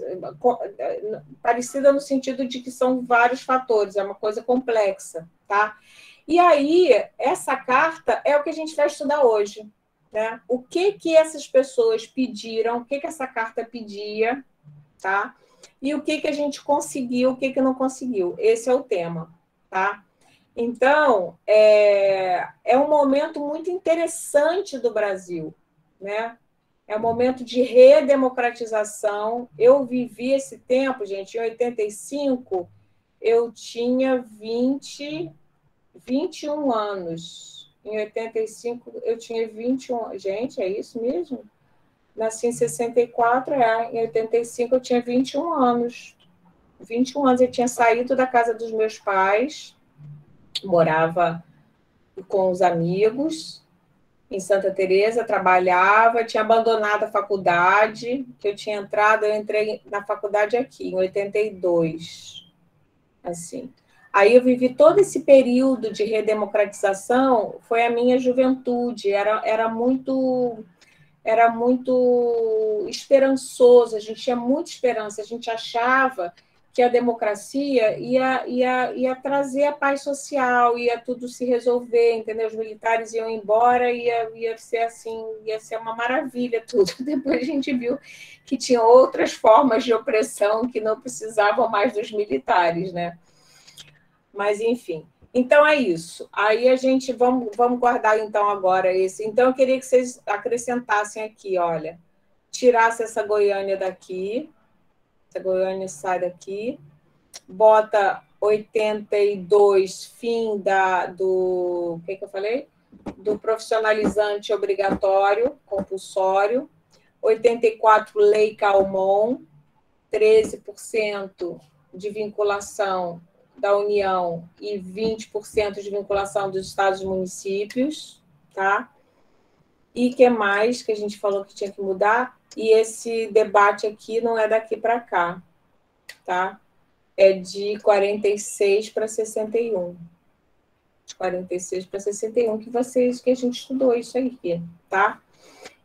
parecida no sentido de que são vários fatores, é uma coisa complexa, tá? E aí, essa carta é o que a gente vai estudar hoje, né? O que essas pessoas pediram, o que essa carta pedia, tá? E o que a gente conseguiu, o que não conseguiu. Esse é o tema, tá? Então, é um momento muito interessante do Brasil, né? É um momento de redemocratização. Eu vivi esse tempo, gente, em 85, eu tinha 21 anos. Em 85, eu tinha 21. Gente, é isso mesmo? Nasci em 64, em 85 eu tinha 21 anos. 21 anos eu tinha saído da casa dos meus pais, morava com os amigos em Santa Teresa, trabalhava, tinha abandonado a faculdade, que eu tinha entrado, eu entrei na faculdade aqui, em 82, assim. Aí eu vivi todo esse período de redemocratização, foi a minha juventude, era muito esperançoso, a gente tinha muita esperança, a gente achava que a democracia ia trazer a paz social, ia tudo se resolver, entendeu? Os militares iam embora, ia ser assim, ia ser uma maravilha tudo. Depois a gente viu que tinha outras formas de opressão que não precisavam mais dos militares, né? Mas, enfim. Então, é isso. Aí a gente, vamos guardar, então, agora esse. Então, eu queria que vocês acrescentassem aqui, olha, tirasse essa Goiânia daqui, essa Goiânia sai daqui, bota 82, fim do... O que eu falei? Do profissionalizante obrigatório, compulsório. 84, Lei Calmon. 13% de vinculação da União e 20% de vinculação dos estados e municípios, tá? E o que mais que a gente falou que tinha que mudar? E esse debate aqui não é daqui para cá, tá? É de 46 para 61. De 46 para 61 que a gente estudou isso aí, tá?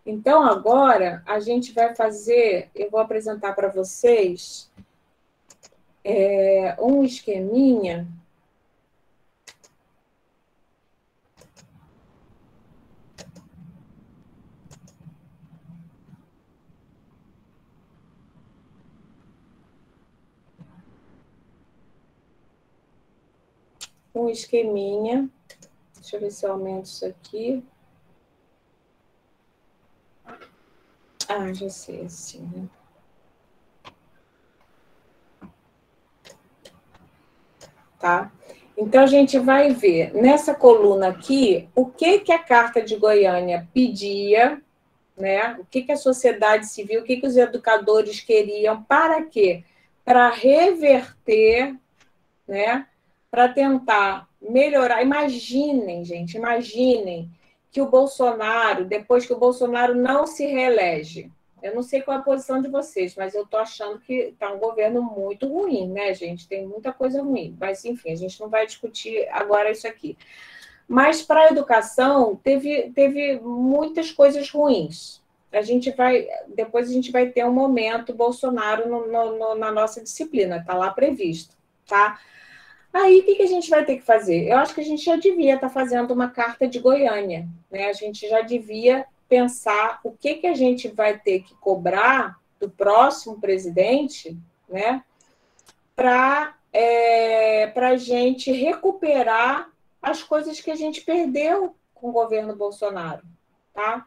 Então, agora, a gente vai fazer, eu vou apresentar para vocês um esqueminha. Deixa eu ver se eu aumento isso aqui. Ah, já sei, assim, né? Tá? Então, a gente vai ver nessa coluna aqui o que a Carta de Goiânia pedia, né? O que a sociedade civil, o que os educadores queriam, para quê? Para reverter, né? Para tentar melhorar. Imaginem, gente, imaginem que o Bolsonaro, depois que o Bolsonaro não se reelege, eu não sei qual é a posição de vocês, mas eu estou achando que está um governo muito ruim, né, gente? Tem muita coisa ruim. Mas, enfim, a gente não vai discutir agora isso aqui. Mas, para a educação, teve muitas coisas ruins. Depois a gente vai ter um momento Bolsonaro na nossa disciplina, está lá previsto, tá? Aí, o que a gente vai ter que fazer? Eu acho que a gente já devia estar fazendo uma carta de Goiânia, né? A gente já devia pensar o que a gente vai ter que cobrar do próximo presidente, né? Para a gente recuperar as coisas que a gente perdeu com o governo Bolsonaro, tá?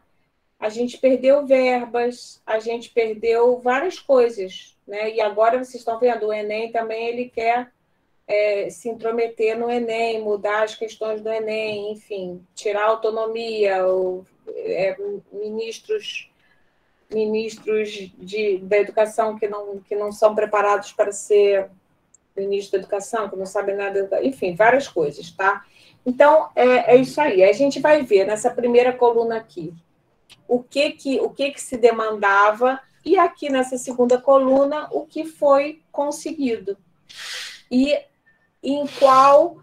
A gente perdeu verbas, a gente perdeu várias coisas, né? E agora vocês estão vendo, o Enem também ele quer se intrometer no Enem, mudar as questões do Enem, enfim, tirar a autonomia, ministros da educação que não são preparados para ser ministro da educação, que não sabem nada, enfim, várias coisas, tá? Então, é isso aí. A gente vai ver nessa primeira coluna aqui o que se demandava e aqui nessa segunda coluna o que foi conseguido. E em qual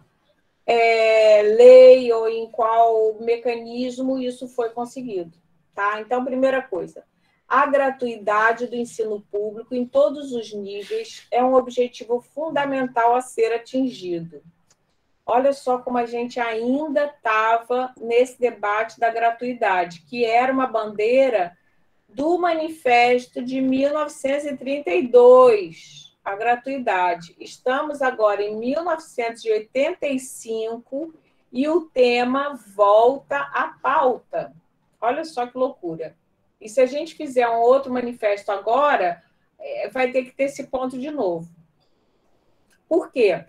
lei ou em qual mecanismo isso foi conseguido. Tá? Então, primeira coisa, a gratuidade do ensino público em todos os níveis é um objetivo fundamental a ser atingido. Olha só como a gente ainda estava nesse debate da gratuidade, que era uma bandeira do Manifesto de 1932, a gratuidade. Estamos agora em 1985 e o tema volta à pauta. Olha só que loucura. E se a gente fizer um outro manifesto agora, vai ter que ter esse ponto de novo. Por quê?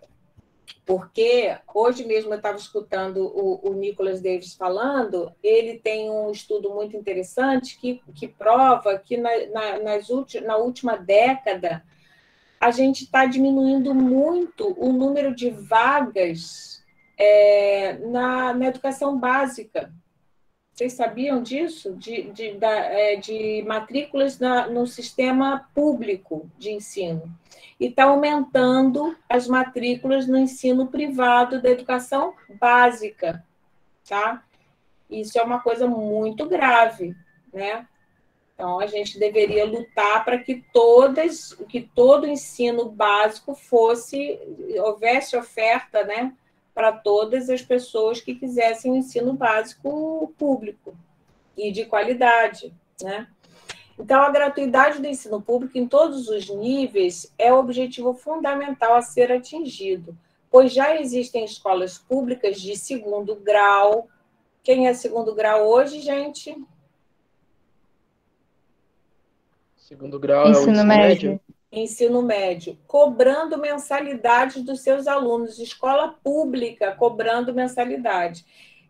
Porque hoje mesmo eu estava escutando o Nicholas Davis falando, ele tem um estudo muito interessante que prova que na última década a gente está diminuindo muito o número de vagas na educação básica. Vocês sabiam disso? De matrículas no sistema público de ensino. E está aumentando as matrículas no ensino privado da educação básica. Tá? Isso é uma coisa muito grave, né? Então, a gente deveria lutar para que todo o ensino básico houvesse oferta, né? Para todas as pessoas que quisessem o ensino básico público e de qualidade, né? Então, a gratuidade do ensino público em todos os níveis é o objetivo fundamental a ser atingido, pois já existem escolas públicas de segundo grau. Quem é segundo grau hoje, gente? Segundo grau é o ensino médio? ensino médio, cobrando mensalidade dos seus alunos, escola pública cobrando mensalidade.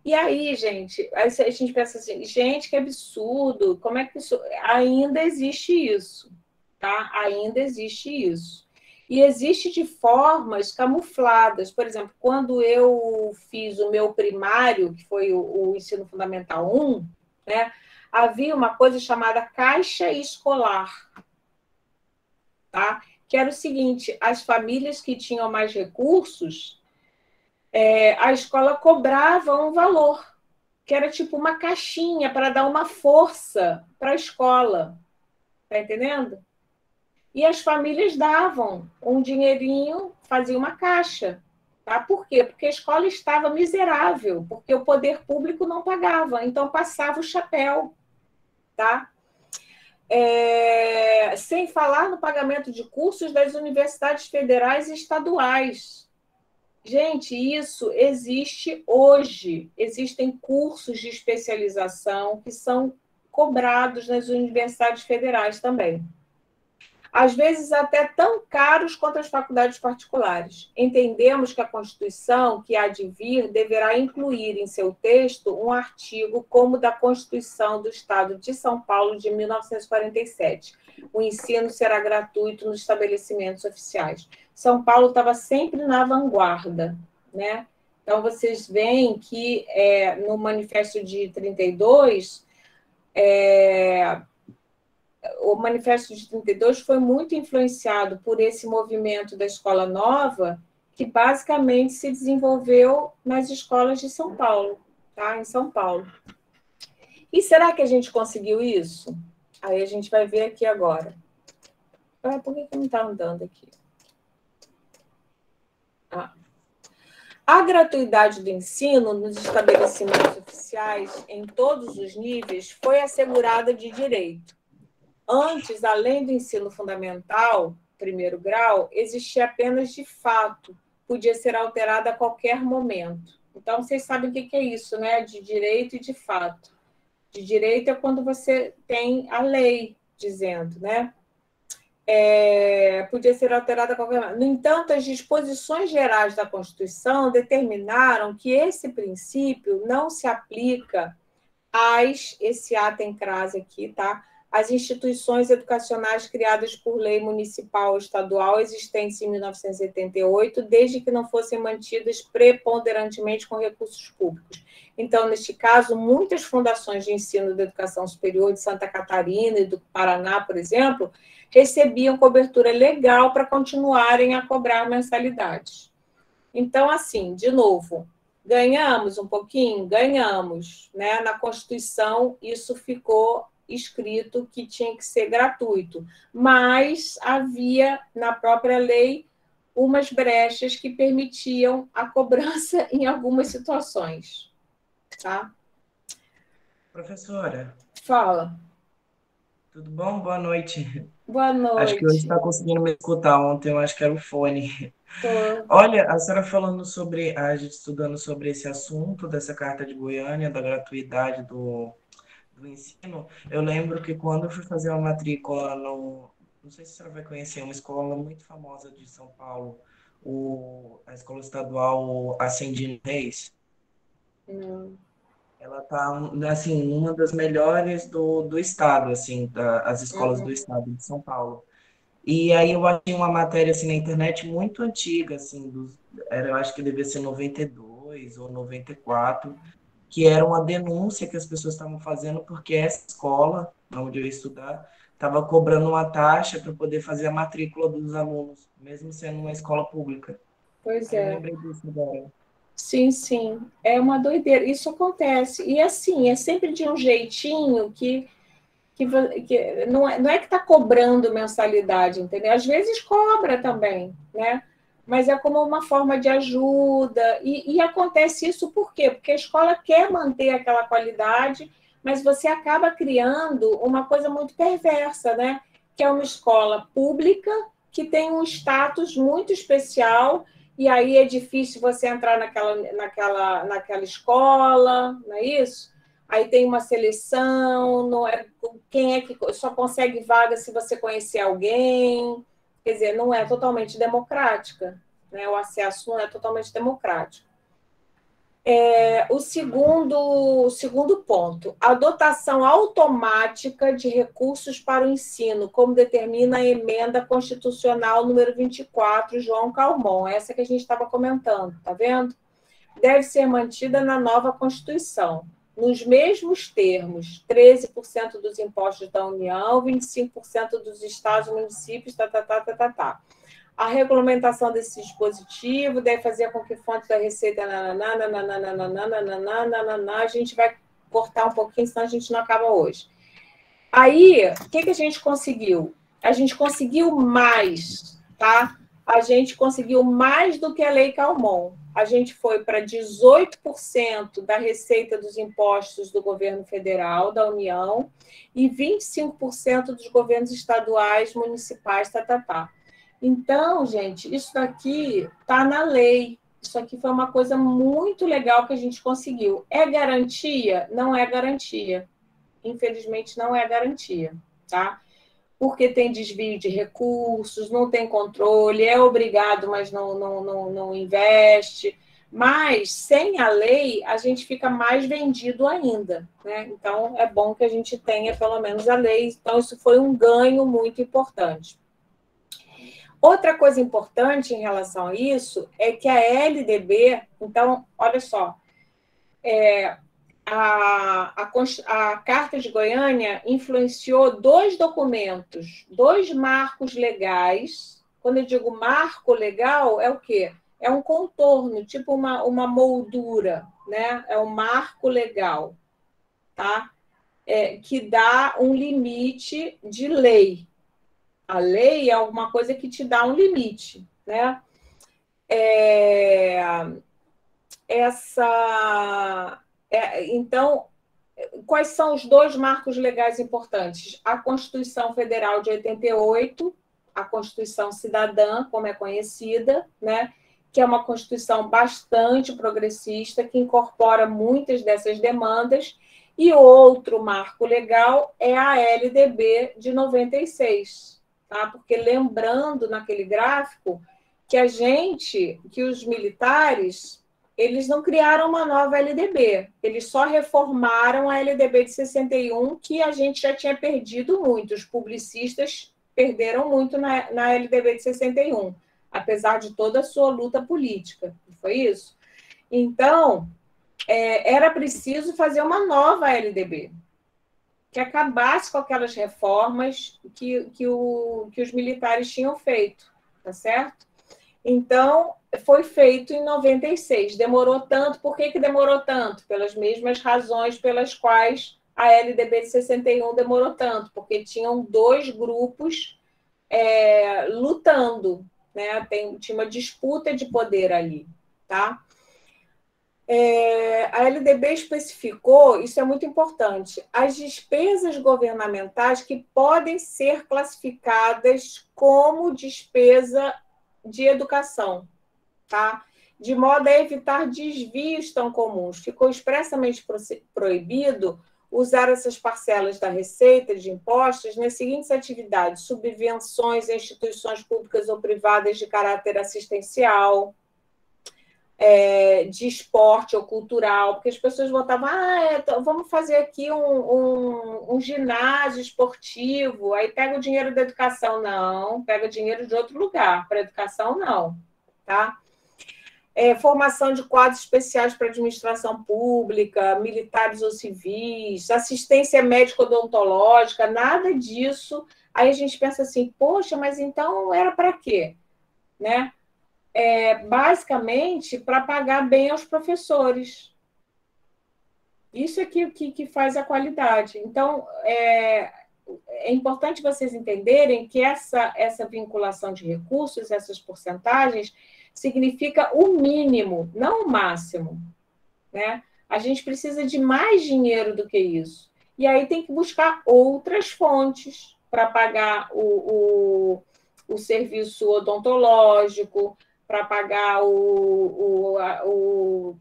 E aí, gente, a gente pensa assim, gente, que absurdo, como é que isso... Ainda existe isso, tá? Ainda existe isso. E existe de formas camufladas. Por exemplo, quando eu fiz o meu primário, que foi o ensino fundamental 1, né, havia uma coisa chamada caixa escolar, tá? Que era o seguinte, as famílias que tinham mais recursos, a escola cobrava um valor, que era tipo uma caixinha para dar uma força para a escola, tá entendendo? E as famílias davam um dinheirinho, faziam uma caixa. Tá? Por quê? Porque a escola estava miserável, porque o poder público não pagava, então passava o chapéu. Tá? Sem falar no pagamento de cursos das universidades federais e estaduais. Gente, isso existe hoje. Existem cursos de especialização que são cobrados nas universidades federais também. Às vezes até tão caros quanto as faculdades particulares. Entendemos que a Constituição, que há de vir, deverá incluir em seu texto um artigo como o da Constituição do Estado de São Paulo de 1947. O ensino será gratuito nos estabelecimentos oficiais. São Paulo estava sempre na vanguarda, né? Então, vocês veem que no Manifesto de 32, o Manifesto de 32 foi muito influenciado por esse movimento da Escola Nova, que basicamente se desenvolveu nas escolas de São Paulo, tá? Em São Paulo. E será que a gente conseguiu isso? Aí a gente vai ver aqui agora. Por que não está andando aqui? A gratuidade do ensino nos estabelecimentos oficiais, em todos os níveis, foi assegurada de direito. Antes, além do ensino fundamental, primeiro grau, existia apenas de fato, podia ser alterada a qualquer momento. Então, vocês sabem o que é isso, né? De direito e de fato. De direito é quando você tem a lei dizendo, né? Podia ser alterada a qualquer momento. No entanto, as disposições gerais da Constituição determinaram que esse princípio não se aplica esse ato em crase aqui, tá? As instituições educacionais criadas por lei municipal ou estadual existentes em 1988, desde que não fossem mantidas preponderantemente com recursos públicos. Então, neste caso, muitas fundações de ensino da educação superior de Santa Catarina e do Paraná, por exemplo, recebiam cobertura legal para continuarem a cobrar mensalidades. Então, assim, de novo, ganhamos um pouquinho? Ganhamos. Né? Na Constituição, isso ficou escrito que tinha que ser gratuito, mas havia na própria lei umas brechas que permitiam a cobrança em algumas situações. Tá? Professora. Fala. Tudo bom? Boa noite. Boa noite. Acho que hoje está conseguindo me escutar. Ontem eu acho que era o fone. Tô. Olha, a senhora falando sobre, a gente estudando sobre esse assunto dessa Carta de Goiânia, da gratuidade do ensino, eu lembro que quando eu fui fazer uma matrícula não sei se a senhora vai conhecer, uma escola muito famosa de São Paulo, a escola estadual Ascendino Reis. Não. Ela tá, assim, uma das melhores do estado, assim, as escolas do estado de São Paulo. E aí eu achei uma matéria, assim, na internet muito antiga, assim, eu acho que devia ser 92 ou 94, que era uma denúncia que as pessoas estavam fazendo porque essa escola, onde eu ia estudar, estava cobrando uma taxa para poder fazer a matrícula dos alunos, mesmo sendo uma escola pública. Pois Eu lembrei disso agora. Sim, sim. É uma doideira. Isso acontece. E, assim, é sempre de um jeitinho que não é que está cobrando mensalidade, entendeu? Às vezes cobra também, né? Mas é como uma forma de ajuda. E acontece isso por quê? Porque a escola quer manter aquela qualidade, mas você acaba criando uma coisa muito perversa, né? Que é uma escola pública que tem um status muito especial, e aí é difícil você entrar naquela escola, não é isso? Aí tem uma seleção, quem é que só consegue vaga se você conhecer alguém, Quer dizer, não é totalmente democrática, né? O acesso não é totalmente democrático. O segundo ponto, a dotação automática de recursos para o ensino, como determina a emenda constitucional número 24, João Calmon, essa que a gente estava comentando, tá vendo? Deve ser mantida na nova Constituição, nos mesmos termos, 13% dos impostos da União, 25% dos estados e municípios, A regulamentação desse dispositivo deve fazer com que fontes da receita... A gente vai cortar um pouquinho, senão a gente não acaba hoje. Aí, o que a gente conseguiu? A gente conseguiu mais, tá? A gente conseguiu mais do que a Lei Calmon. A gente foi para 18% da receita dos impostos do governo federal, da União, e 25% dos governos estaduais, municipais, Então, gente, isso daqui está na lei. Isso aqui foi uma coisa muito legal que a gente conseguiu. É garantia? Não é garantia. Infelizmente, não é garantia, tá? Porque tem desvio de recursos, não tem controle, é obrigado, mas não investe. Mas, sem a lei, a gente fica mais vendido ainda, né? Então, é bom que a gente tenha, pelo menos, a lei. Então, isso foi um ganho muito importante. Outra coisa importante em relação a isso é que a LDB... Então, olha só, a Carta de Goiânia influenciou 2 documentos, 2 marcos legais. Quando eu digo marco legal, é o quê? É um contorno, tipo uma moldura, né? É um marco legal, tá? Que dá um limite de lei. A lei é alguma coisa que te dá um limite, né? Então, quais são os 2 marcos legais importantes? A Constituição Federal de 88, a Constituição Cidadã, como é conhecida, né? Que é uma Constituição bastante progressista, que incorpora muitas dessas demandas, e outro marco legal é a LDB de 96, tá? Porque lembrando naquele gráfico que os militares, eles não criaram uma nova LDB, eles só reformaram a LDB de 61, que a gente já tinha perdido muito, os publicistas perderam muito na LDB de 61, apesar de toda a sua luta política, não foi isso? Então, era preciso fazer uma nova LDB, que acabasse com aquelas reformas que os militares tinham feito, tá certo? Então, foi feito em 96. Demorou tanto. Por que demorou tanto? Pelas mesmas razões pelas quais a LDB de 61 demorou tanto, porque tinham 2 grupos lutando, né? Tinha uma disputa de poder ali, tá? A LDB especificou, isso é muito importante, as despesas governamentais que podem ser classificadas como despesa de educação, tá? De modo a evitar desvios tão comuns. Ficou expressamente proibido usar essas parcelas da receita de impostos nas seguintes atividades: subvenções a instituições públicas ou privadas de caráter assistencial, de esporte ou cultural, porque as pessoas votavam, vamos fazer aqui um ginásio esportivo, aí pega o dinheiro da educação. Não, pega dinheiro de outro lugar, para a educação não, tá? Formação de quadros especiais para administração pública, militares ou civis, assistência médico-odontológica, nada disso. Aí a gente pensa assim, poxa, mas então era para quê? Né? Basicamente, para pagar bem aos professores. Isso é que faz a qualidade. Então, é importante vocês entenderem que essa vinculação de recursos, essas porcentagens, significa o mínimo, não o máximo, né? A gente precisa de mais dinheiro do que isso. E aí tem que buscar outras fontes para pagar o serviço odontológico, para pagar o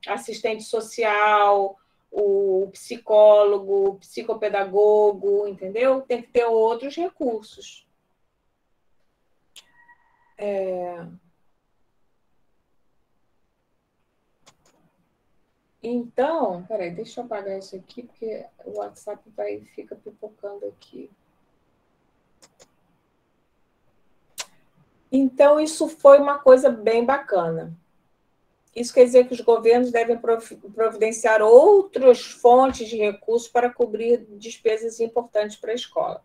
assistente social, o psicólogo, o psicopedagogo, entendeu? Tem que ter outros recursos. Então, peraí, deixa eu apagar isso aqui, porque o WhatsApp fica pipocando aqui. Então, isso foi uma coisa bem bacana. Isso quer dizer que os governos devem providenciar outras fontes de recursos para cobrir despesas importantes para a escola.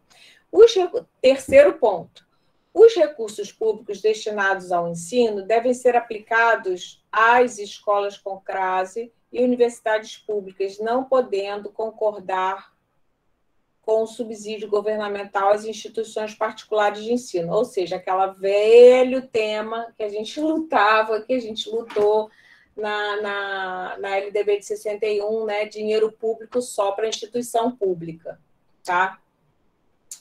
Terceiro ponto. Os recursos públicos destinados ao ensino devem ser aplicados às escolas com crase e universidades públicas, não podendo concordar com o subsídio governamental às instituições particulares de ensino. Ou seja, aquele velho tema que a gente lutava, que a gente lutou na LDB de 61, né? Dinheiro público só para instituição pública, tá?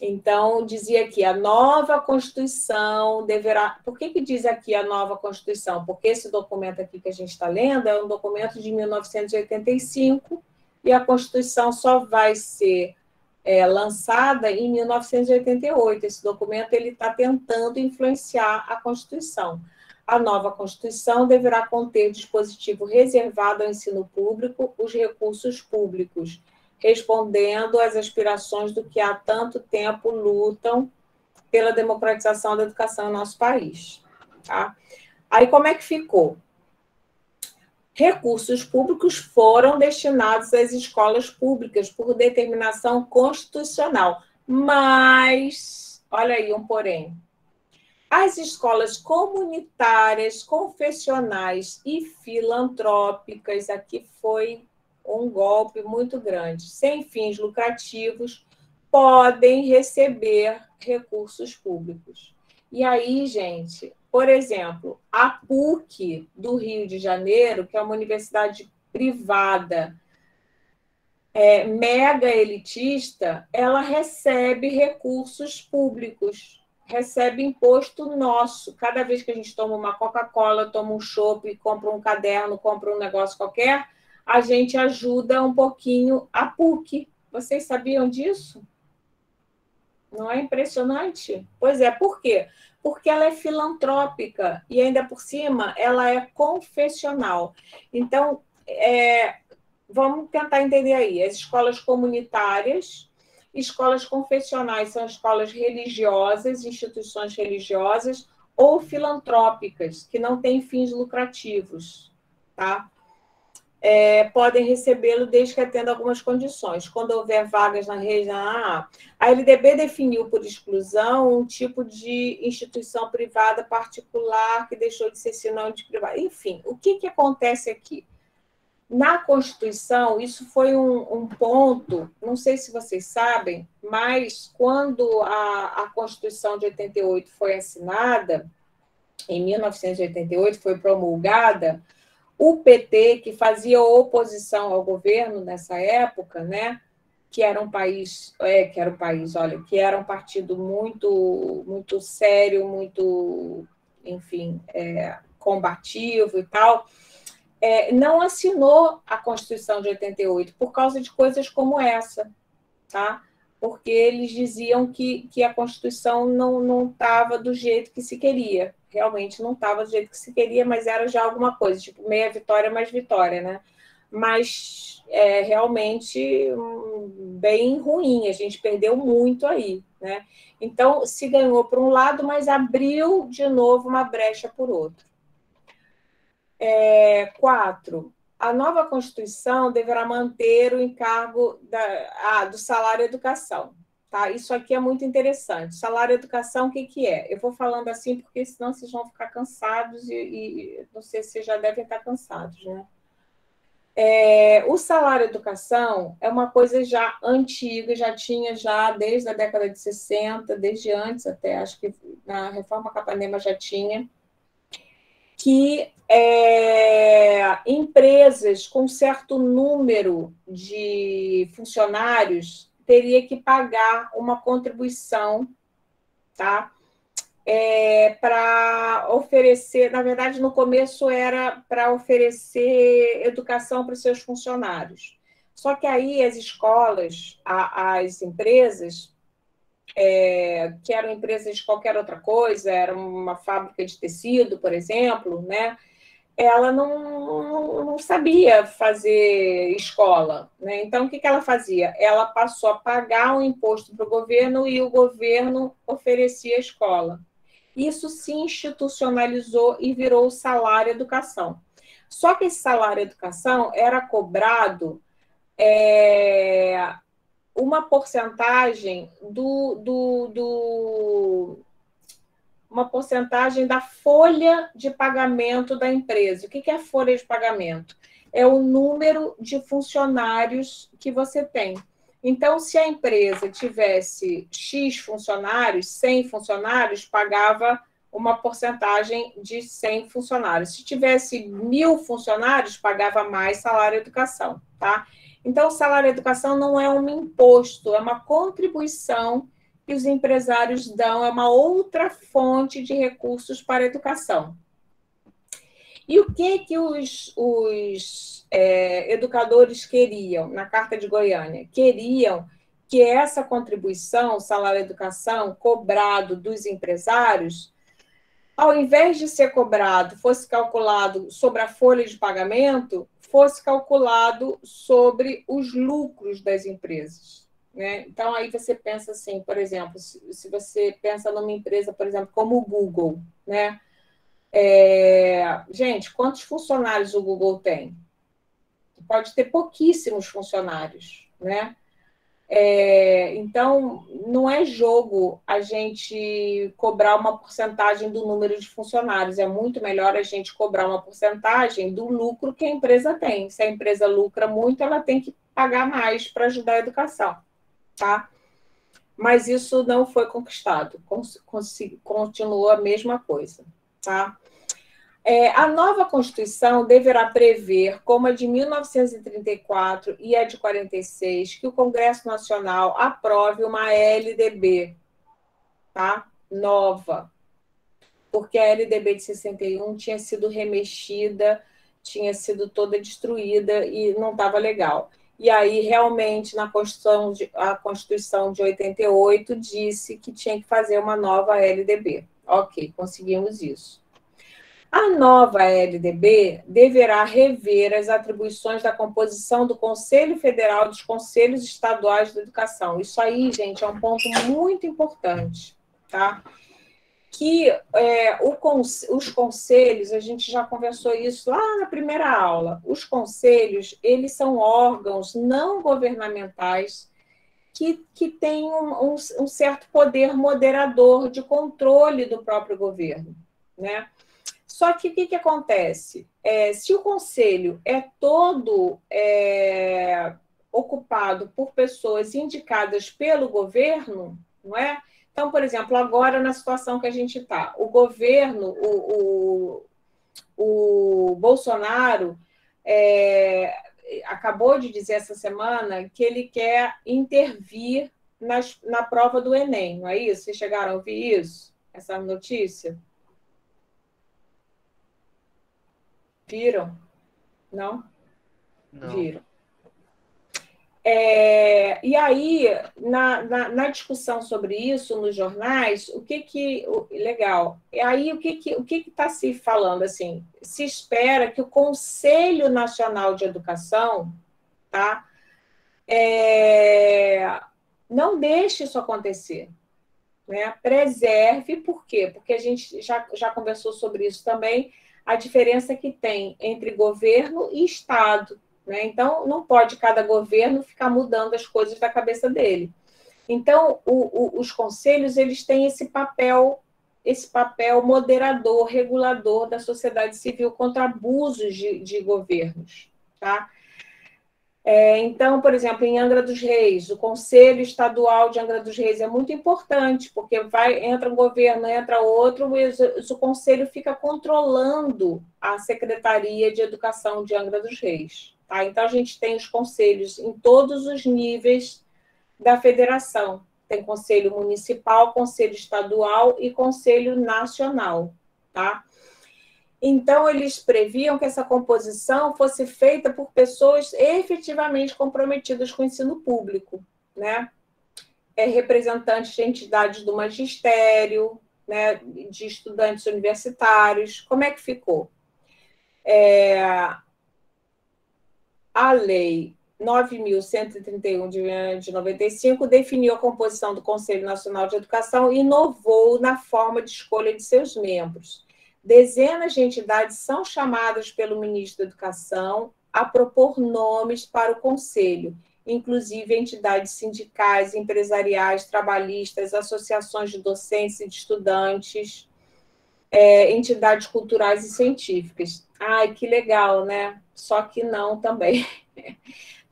Então, dizia aqui, a nova Constituição deverá... Por que diz aqui a nova Constituição? Porque esse documento aqui que a gente está lendo é um documento de 1985 e a Constituição só vai ser lançada em 1988. Esse documento está tentando influenciar a Constituição. A nova Constituição deverá conter dispositivo reservado ao ensino público, os recursos públicos, respondendo às aspirações do que há tanto tempo lutam pela democratização da educação em nosso país. Tá? Aí, como é que ficou? Recursos públicos foram destinados às escolas públicas por determinação constitucional. Mas, olha aí um porém, as escolas comunitárias, confessionais e filantrópicas, aqui foi um golpe muito grande, sem fins lucrativos, podem receber recursos públicos. E aí, gente, por exemplo, a PUC do Rio de Janeiro, que é uma universidade privada, mega elitista, ela recebe recursos públicos, recebe imposto nosso. Cada vez que a gente toma uma Coca-Cola, toma um chopp, compra um caderno, compra um negócio qualquer, a gente ajuda um pouquinho a PUC. Vocês sabiam disso? Não é impressionante? Pois é, por quê? Porque ela é filantrópica e, ainda por cima, ela é confessional. Então, vamos tentar entender aí. As escolas comunitárias, escolas confessionais são escolas religiosas, instituições religiosas ou filantrópicas, que não têm fins lucrativos, tá? Podem recebê-lo desde que atenda algumas condições. Quando houver vagas na região A LDB definiu por exclusão um tipo de instituição privada particular que deixou de ser sinônimo de privada. Enfim, o que acontece aqui? Na Constituição, isso foi um ponto, não sei se vocês sabem, mas quando a Constituição de 88 foi assinada, em 1988 foi promulgada, o PT, que fazia oposição ao governo nessa época, né, que era um partido muito sério, muito, enfim, combativo e tal, não assinou a Constituição de 88 por causa de coisas como essa, tá? Porque eles diziam que a Constituição não estava do jeito que se queria. Realmente não estava do jeito que se queria, mas era já alguma coisa, tipo meia vitória mais vitória, né? Mas realmente bem ruim, a gente perdeu muito aí, né? Então, se ganhou por um lado, mas abriu de novo uma brecha por outro. 4. A nova Constituição deverá manter o encargo do salário educação. Tá? Isso aqui é muito interessante. Salário educação, o que é? Eu vou falando assim porque senão vocês vão ficar cansados e não sei se vocês já devem estar cansados, né? O salário educação é uma coisa já antiga, já tinha desde a década de 60, desde antes até, acho que na Reforma Capanema já tinha, que empresas com certo número de funcionários teria que pagar uma contribuição, tá? Para oferecer, na verdade, no começo era para oferecer educação para os seus funcionários. Só que aí as escolas, as empresas, que eram empresas de qualquer outra coisa, era uma fábrica de tecido, por exemplo, né? Ela não sabia fazer escola, né? Então, o que ela fazia? Ela passou a pagar um imposto para o governo e o governo oferecia a escola. Isso se institucionalizou e virou o salário educação. Só que esse salário educação era cobrado uma porcentagem uma porcentagem da folha de pagamento da empresa. O que é a folha de pagamento? É o número de funcionários que você tem. Então, se a empresa tivesse X funcionários, 100 funcionários, pagava uma porcentagem de 100 funcionários. Se tivesse 1.000 funcionários, pagava mais salário educação, tá? Então, o salário educação não é um imposto, é uma contribuição que os empresários dão, é uma outra fonte de recursos para a educação. E o que os educadores queriam na Carta de Goiânia? Queriam que essa contribuição, salário-educação, cobrado dos empresários, ao invés de ser cobrado, fosse calculado sobre a folha de pagamento, fosse calculado sobre os lucros das empresas. Né? Então, aí você pensa assim, por exemplo, se você pensa numa empresa, por exemplo, como o Google, né? Gente, quantos funcionários o Google tem? Pode ter pouquíssimos funcionários, né? Então, não é jogo a gente cobrar uma porcentagem do número de funcionários, é muito melhor a gente cobrar uma porcentagem do lucro que a empresa tem. Se a empresa lucra muito, ela tem que pagar mais para ajudar a educação. Tá? Mas isso não foi conquistado, continuou a mesma coisa. Tá? A nova Constituição deverá prever, como a de 1934 e a de 46, que o Congresso Nacional aprove uma LDB, tá? Nova, porque a LDB de 61 tinha sido remexida, tinha sido toda destruída e não estava legal. E aí, realmente, a Constituição de 88 disse que tinha que fazer uma nova LDB. Ok, conseguimos isso. A nova LDB deverá rever as atribuições da composição do Conselho Federal e dos Conselhos Estaduais de Educação. Isso aí, gente, é um ponto muito importante, tá? Que os conselhos, a gente já conversou isso lá na primeira aula, os conselhos, eles são órgãos não governamentais que têm um certo poder moderador de controle do próprio governo, né? Só que o que acontece? Se o conselho é todo ocupado por pessoas indicadas pelo governo, não é? Então, por exemplo, agora na situação que a gente está, o governo, o Bolsonaro acabou de dizer essa semana que ele quer intervir na prova do Enem, não é isso? Vocês chegaram a ouvir isso? Essa notícia? Viram? Não? Não. Viram. E aí, na discussão sobre isso nos jornais, legal. E aí, o que está se falando? Assim, se espera que o Conselho Nacional de Educação, tá, não deixe isso acontecer. Né? Preserve, por quê? Porque a gente já conversou sobre isso também, a diferença que tem entre governo e Estado. Né? Então, não pode cada governo ficar mudando as coisas da cabeça dele. Então, os conselhos eles têm esse papel moderador, regulador da sociedade civil contra abusos de governos. Tá? Então, por exemplo, em Angra dos Reis, o Conselho Estadual de Angra dos Reis é muito importante, porque entra um governo, entra outro, mas o Conselho fica controlando a Secretaria de Educação de Angra dos Reis. Tá? Então, a gente tem os conselhos em todos os níveis da federação. Tem Conselho Municipal, Conselho Estadual e Conselho Nacional. Tá? Então, eles previam que essa composição fosse feita por pessoas efetivamente comprometidas com o ensino público, né? representantes de entidades do magistério, né, de estudantes universitários. Como é que ficou? A Lei 9.131 de 95 definiu a composição do Conselho Nacional de Educação e inovou na forma de escolha de seus membros. Dezenas de entidades são chamadas pelo ministro da Educação a propor nomes para o Conselho, inclusive entidades sindicais, empresariais, trabalhistas, associações de docentes e de estudantes, entidades culturais e científicas. Ai, que legal, né? Só que não também.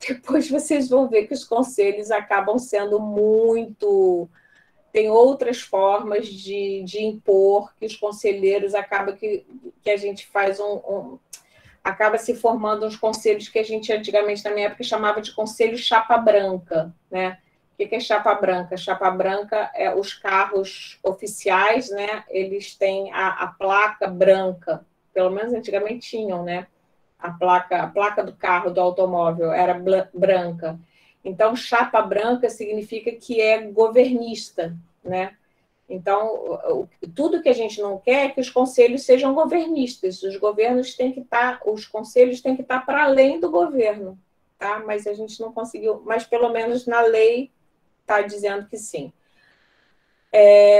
Depois vocês vão ver que os conselhos acabam sendo muito... Tem outras formas de impor, que os conselheiros acaba que a gente faz acaba se formando uns conselhos que a gente antigamente, na minha época, chamava de conselho chapa branca, né? O que é chapa branca? Chapa branca é os carros oficiais, né? Eles têm a placa branca, pelo menos antigamente tinham, né? A placa do carro, do automóvel, era branca. Então, chapa branca significa que é governista, né? Então, tudo que a gente não quer é que os conselhos sejam governistas. Os conselhos têm que estar para além do governo, tá? Mas a gente não conseguiu, mas pelo menos na lei está dizendo que sim.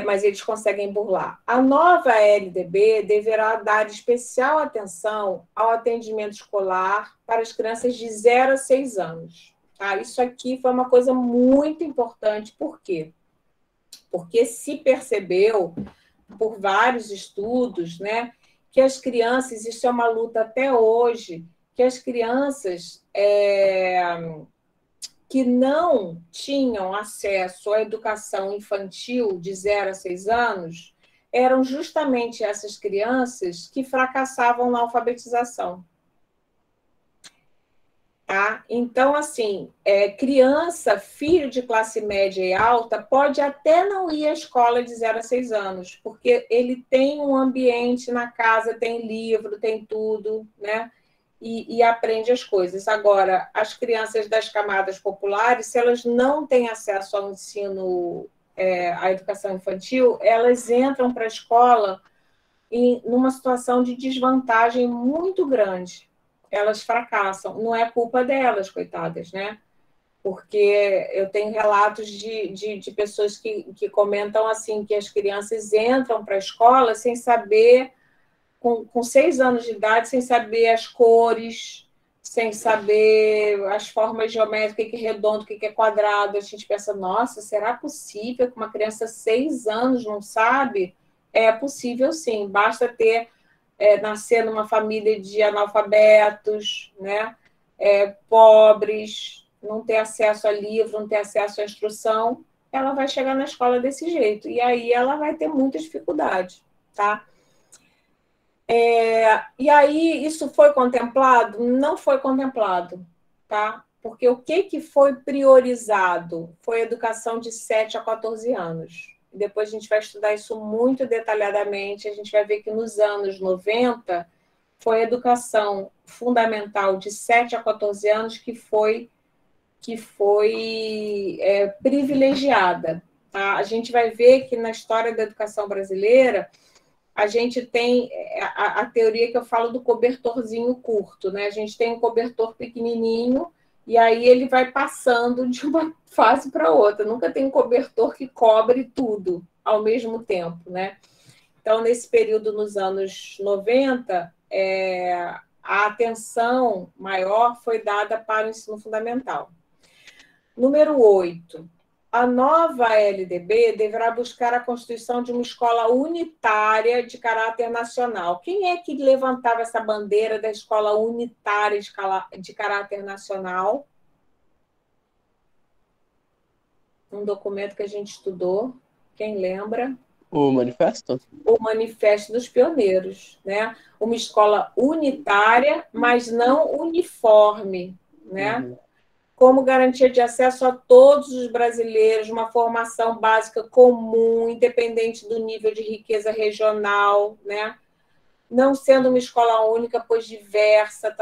Mas eles conseguem burlar. A nova LDB deverá dar especial atenção ao atendimento escolar para as crianças de 0 a 6 anos. Tá? Isso aqui foi uma coisa muito importante. Por quê? Porque se percebeu, por vários estudos, né, que as crianças, isso é uma luta até hoje, que as crianças que não tinham acesso à educação infantil de 0 a 6 anos eram justamente essas crianças que fracassavam na alfabetização. Tá? Então, assim, criança, filho de classe média e alta, pode até não ir à escola de 0 a 6 anos, porque ele tem um ambiente na casa, tem livro, tem tudo, né? E aprende as coisas. Agora, as crianças das camadas populares, se elas não têm acesso ao ensino, à educação infantil, elas entram para a escola numa situação de desvantagem muito grande. Elas fracassam. Não é culpa delas, coitadas, né? Porque eu tenho relatos de pessoas que comentam assim, que as crianças entram para a escola sem saber... Com 6 anos de idade, sem saber as cores, sem saber as formas geométricas, o que é redondo, o que é quadrado. A gente pensa, nossa, será possível que uma criança de 6 anos não sabe? É possível, sim. Basta nascer numa família de analfabetos, né? Pobres, não ter acesso a livro, não ter acesso à instrução, ela vai chegar na escola desse jeito. E aí ela vai ter muita dificuldade, tá? E aí, isso foi contemplado? Não foi contemplado, tá? Porque o que foi priorizado foi a educação de 7 a 14 anos. Depois a gente vai estudar isso muito detalhadamente, a gente vai ver que nos anos 90 foi a educação fundamental de 7 a 14 anos que foi privilegiada. Tá? A gente vai ver que na história da educação brasileira a gente tem a teoria que eu falo do cobertorzinho curto, né? A gente tem um cobertor pequenininho e aí ele vai passando de uma fase para outra. Nunca tem um cobertor que cobre tudo ao mesmo tempo, né? Então, nesse período, nos anos 90, a atenção maior foi dada para o ensino fundamental. Número 8. A nova LDB deverá buscar a constituição de uma escola unitária de caráter nacional. Quem é que levantava essa bandeira da escola unitária de caráter nacional? Um documento que a gente estudou. Quem lembra? O manifesto? O Manifesto dos Pioneiros, né? Uma escola unitária, mas não uniforme, né? Uhum. Como garantia de acesso a todos os brasileiros, uma formação básica comum, independente do nível de riqueza regional, né? Não sendo uma escola única, pois diversa,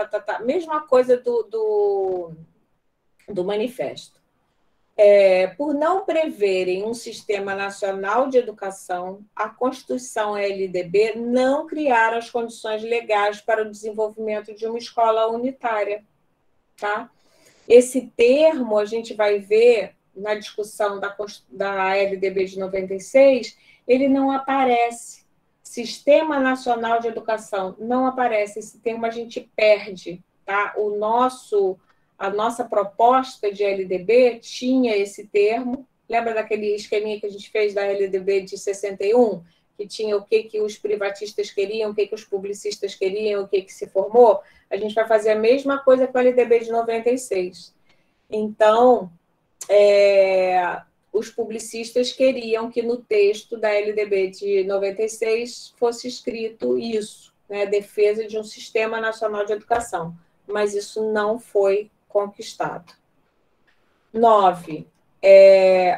Mesma coisa do manifesto. Por não preverem um sistema nacional de educação, a Constituição e a LDB não criaram as condições legais para o desenvolvimento de uma escola unitária. Tá? Esse termo a gente vai ver na discussão da LDB de 96, ele não aparece. Sistema Nacional de Educação não aparece. Esse termo a gente perde. Tá? A nossa proposta de LDB tinha esse termo. Lembra daquele esqueminha que a gente fez da LDB de 61? Que tinha o que os privatistas queriam, o que os publicistas queriam, o que se formou? A gente vai fazer a mesma coisa com a LDB de 96. Então, os publicistas queriam que no texto da LDB de 96 fosse escrito isso, né? Defesa de um Sistema Nacional de Educação. Mas isso não foi conquistado. 9.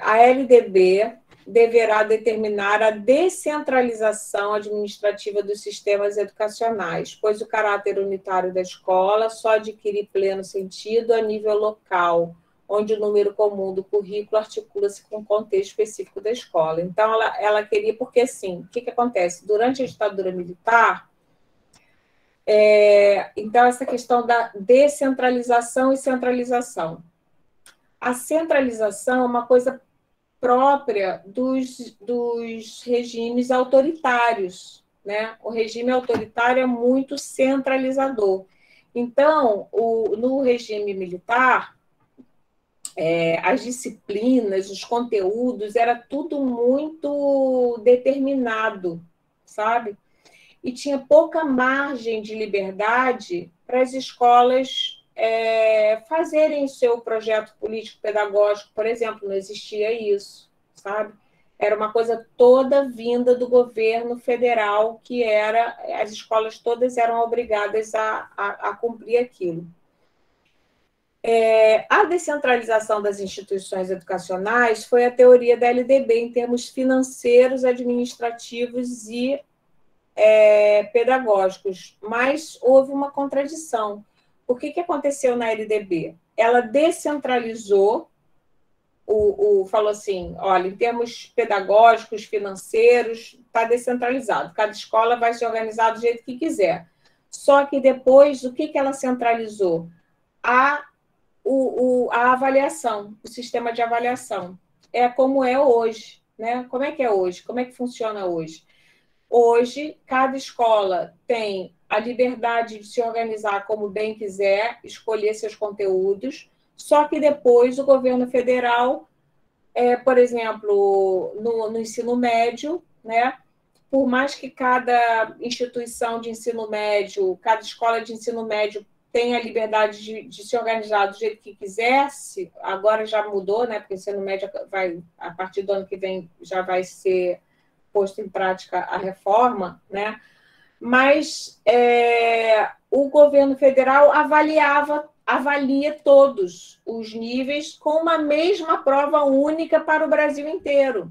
A LDB deverá determinar a descentralização administrativa dos sistemas educacionais, pois o caráter unitário da escola só adquire pleno sentido a nível local, onde o número comum do currículo articula-se com o contexto específico da escola. Então, ela queria, porque assim, o que acontece? Durante a ditadura militar, então, essa questão da descentralização e centralização. A centralização é uma coisa própria dos regimes autoritários, né? O regime autoritário é muito centralizador. Então, no regime militar, as disciplinas, os conteúdos, era tudo muito determinado, sabe? E tinha pouca margem de liberdade para as escolas fazerem seu projeto político-pedagógico, por exemplo, não existia isso, sabe? Era uma coisa toda vinda do governo federal, que as escolas todas eram obrigadas a cumprir aquilo. A descentralização das instituições educacionais foi a teoria da LDB em termos financeiros, administrativos e pedagógicos, mas houve uma contradição. O que aconteceu na LDB? Ela descentralizou, falou assim, olha, em termos pedagógicos, financeiros, está descentralizado, cada escola vai se organizar do jeito que quiser. Só que depois, o que ela centralizou? A avaliação, o sistema de avaliação. É como é hoje, né? Como é que é hoje? Como é que funciona hoje? Hoje, cada escola tem a liberdade de se organizar como bem quiser, escolher seus conteúdos, só que depois o governo federal, por exemplo, no ensino médio, né, por mais que cada instituição de ensino médio, cada escola de ensino médio tenha a liberdade de se organizar do jeito que quisesse, agora já mudou, né, porque o ensino médio a partir do ano que vem já vai ser posto em prática a reforma, né? Mas o governo federal avalia todos os níveis com uma mesma prova única para o Brasil inteiro.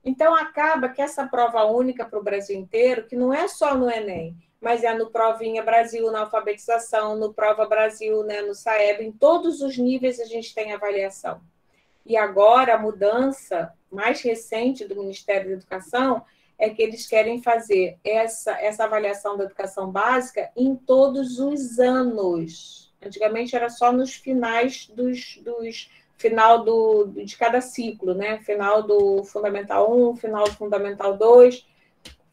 Então, acaba que essa prova única para o Brasil inteiro, que não é só no Enem, mas é no Provinha Brasil, na alfabetização, no Prova Brasil, né, no SAEB, em todos os níveis a gente tem avaliação. E agora a mudança mais recente do Ministério da Educação é que eles querem fazer essa avaliação da educação básica em todos os anos. Antigamente era só nos finais final de cada ciclo, né? Final do Fundamental 1, final do Fundamental 2,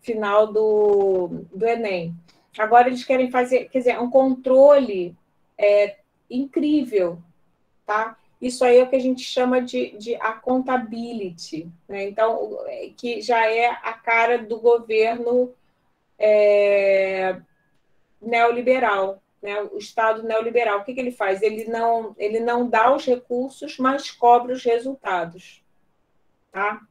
final do Enem. Agora eles querem fazer, quer dizer, um controle incrível, tá? Isso aí é o que a gente chama de accountability, né? Então, que já é a cara do governo neoliberal, né? O Estado neoliberal. O que ele faz? Ele não dá os recursos, mas cobra os resultados. Tá?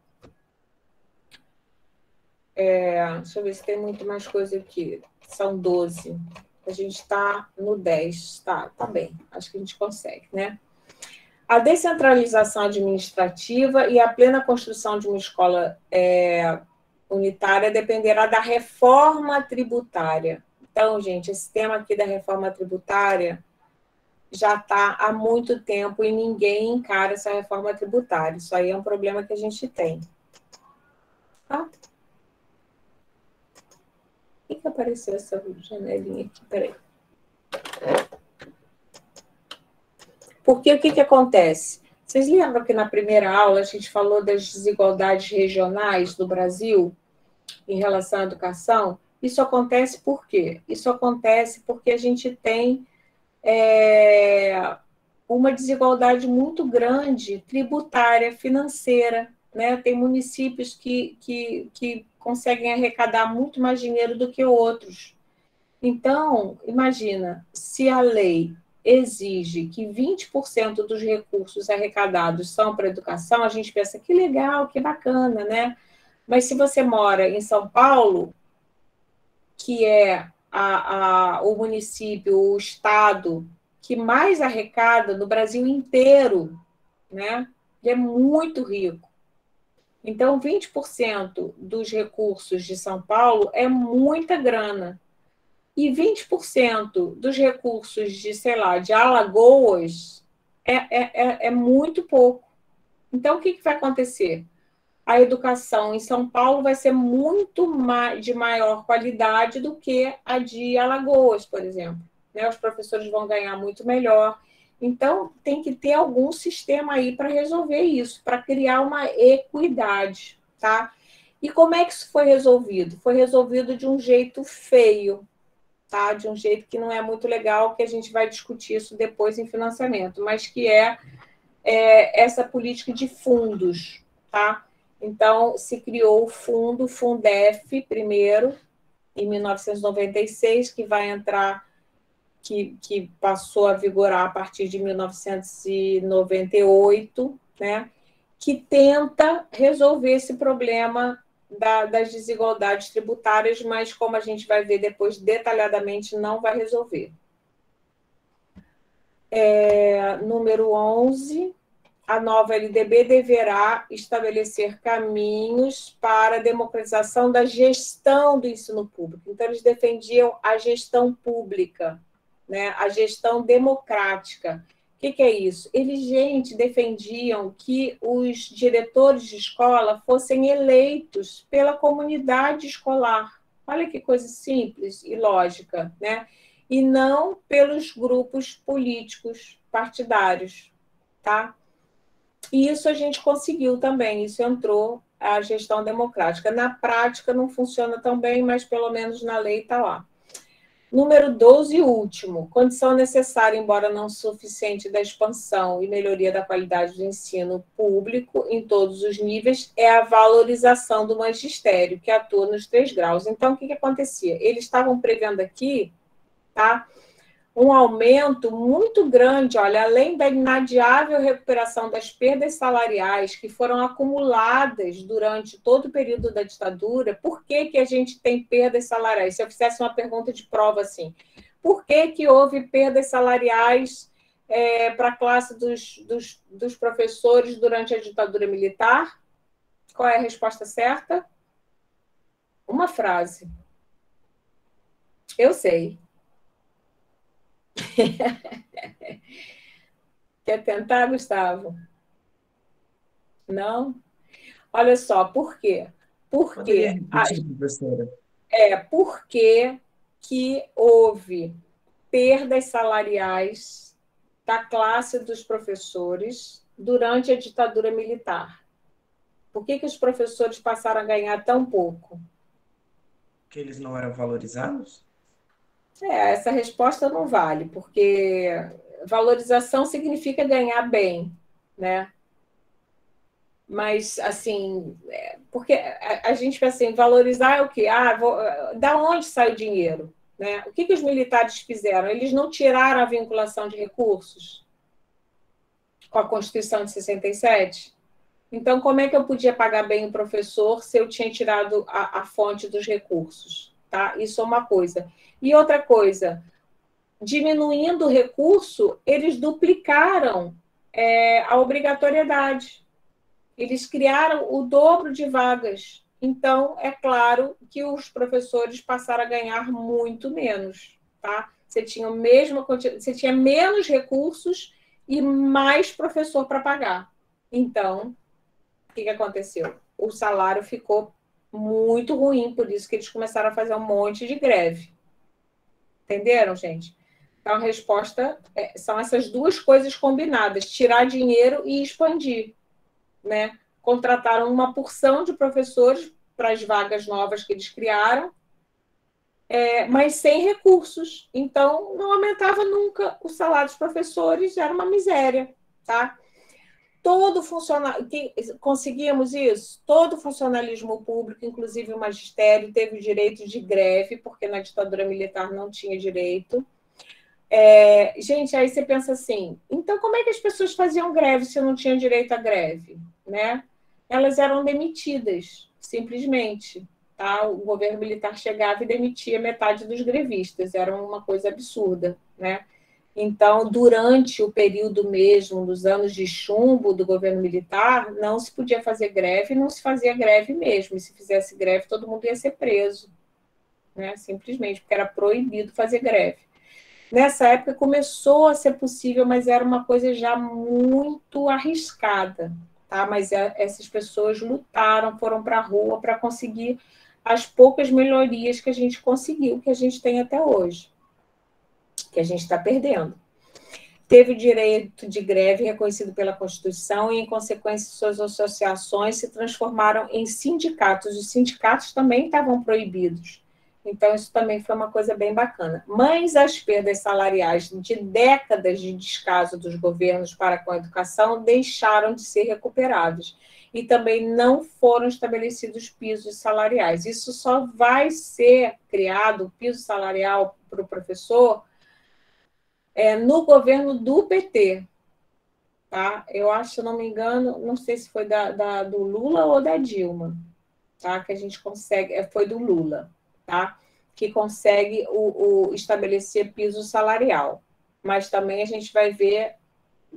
Deixa eu ver se tem muito mais coisa aqui. São 12. A gente está no 10. Tá bem. Acho que a gente consegue, né? A descentralização administrativa e a plena construção de uma escola unitária dependerá da reforma tributária. Então, gente, esse tema aqui da reforma tributária já está há muito tempo e ninguém encara essa reforma tributária. Isso aí é um problema que a gente tem. Tá? Por que apareceu essa janelinha aqui? Peraí. Porque o que acontece? Vocês lembram que na primeira aula a gente falou das desigualdades regionais do Brasil em relação à educação? Isso acontece por quê? Isso acontece porque a gente tem uma desigualdade muito grande tributária, financeira, né? Tem municípios que conseguem arrecadar muito mais dinheiro do que outros. Então, imagina, se a lei exige que 20% dos recursos arrecadados são para a educação, a gente pensa que legal, que bacana, né? Mas se você mora em São Paulo, que é o município, o estado que mais arrecada no Brasil inteiro, né? Ele é muito rico. Então, 20% dos recursos de São Paulo é muita grana. E 20% dos recursos de, sei lá, de Alagoas é muito pouco. Então, o que vai acontecer? A educação em São Paulo vai ser muito de maior qualidade do que a de Alagoas, por exemplo. Né? Os professores vão ganhar muito melhor. Então, tem que ter algum sistema aí para resolver isso, para criar uma equidade. Tá? E como é que isso foi resolvido? Foi resolvido de um jeito feio. Tá? De um jeito que não é muito legal, que a gente vai discutir isso depois em financiamento, mas que é essa política de fundos. Tá? Então, se criou o fundo, Fundef, primeiro, em 1996, que vai entrar, que passou a vigorar a partir de 1998, né? Que tenta resolver esse problema das desigualdades tributárias, mas, como a gente vai ver depois detalhadamente, não vai resolver. Número 11, a nova LDB deverá estabelecer caminhos para a democratização da gestão do ensino público. Então, eles defendiam a gestão pública, né? A gestão democrática. O que é isso? Eles, defendiam que os diretores de escola fossem eleitos pela comunidade escolar. Olha que coisa simples e lógica, né? E não pelos grupos políticos partidários, tá? E isso a gente conseguiu também, isso entrou a gestão democrática. Na prática não funciona tão bem, mas pelo menos na lei está lá. Número 12 e último, condição necessária, embora não suficiente, da expansão e melhoria da qualidade do ensino público em todos os níveis é a valorização do magistério, que atua nos 3 graus. Então, o que acontecia? Eles estavam prevendo aqui, tá? Um aumento muito grande, olha, além da inadiável recuperação das perdas salariais que foram acumuladas durante todo o período da ditadura. Por que a gente tem perdas salariais? Se eu fizesse uma pergunta de prova assim, por que houve perdas salariais para a classe dos professores durante a ditadura militar? Qual é a resposta certa? Uma frase. Eu sei. Quer tentar, Gustavo? Não? Olha só, por quê? Poderia repetir, professora? Porque que houve perdas salariais da classe dos professores durante a ditadura militar. Por que os professores passaram a ganhar tão pouco? Que eles não eram valorizados? Essa resposta não vale, porque valorização significa ganhar bem, né? Mas, assim, porque a gente pensa assim, valorizar é o quê? Da onde sai o dinheiro? Né? O que os militares fizeram? Eles não tiraram a vinculação de recursos com a Constituição de 67? Então, como é que eu podia pagar bem o professor se eu tinha tirado a fonte dos recursos? Tá? Isso é uma coisa. E outra coisa, diminuindo o recurso, eles duplicaram a obrigatoriedade. Eles criaram o dobro de vagas. Então, é claro que os professores passaram a ganhar muito menos. Tá? você tinha você tinha menos recursos e mais professor para pagar. Então, o que aconteceu? O salário ficou muito ruim, por isso que eles começaram a fazer um monte de greve. Entenderam, gente? Então, a resposta são essas duas coisas combinadas: tirar dinheiro e expandir, né? Contrataram uma porção de professores para as vagas novas que eles criaram, mas sem recursos. Então, não aumentava nunca o salário dos professores, era uma miséria, tá? Todo funcionário, conseguimos isso? Todo funcionalismo público, inclusive o magistério, teve o direito de greve, porque na ditadura militar não tinha direito. Gente, aí você pensa assim, então como é que as pessoas faziam greve se não tinham direito à greve? Né? Elas eram demitidas, simplesmente. Tá? O governo militar chegava e demitia metade dos grevistas, era uma coisa absurda, né? Então, durante o período mesmo dos anos de chumbo do governo militar, não se podia fazer greve, não se fazia greve mesmo. E se fizesse greve, todo mundo ia ser preso, né? Simplesmente, porque era proibido fazer greve. Nessa época começou a ser possível, mas era uma coisa já muito arriscada, tá? Mas essas pessoas lutaram, foram para a rua para conseguir as poucas melhorias que a gente conseguiu, que a gente tem até hoje, que a gente está perdendo. Teve o direito de greve reconhecido pela Constituição e, em consequência, suas associações se transformaram em sindicatos. Os sindicatos também estavam proibidos. Então, isso também foi uma coisa bem bacana. Mas as perdas salariais de décadas de descaso dos governos para com a educação deixaram de ser recuperadas. E também não foram estabelecidos pisos salariais. Isso só vai ser criado, o piso salarial para o professor, no governo do PT. Tá? Eu acho, se não me engano, não sei se foi do Lula ou da Dilma, tá? Que a gente consegue, foi do Lula, tá? Que consegue estabelecer piso salarial. Mas também a gente vai ver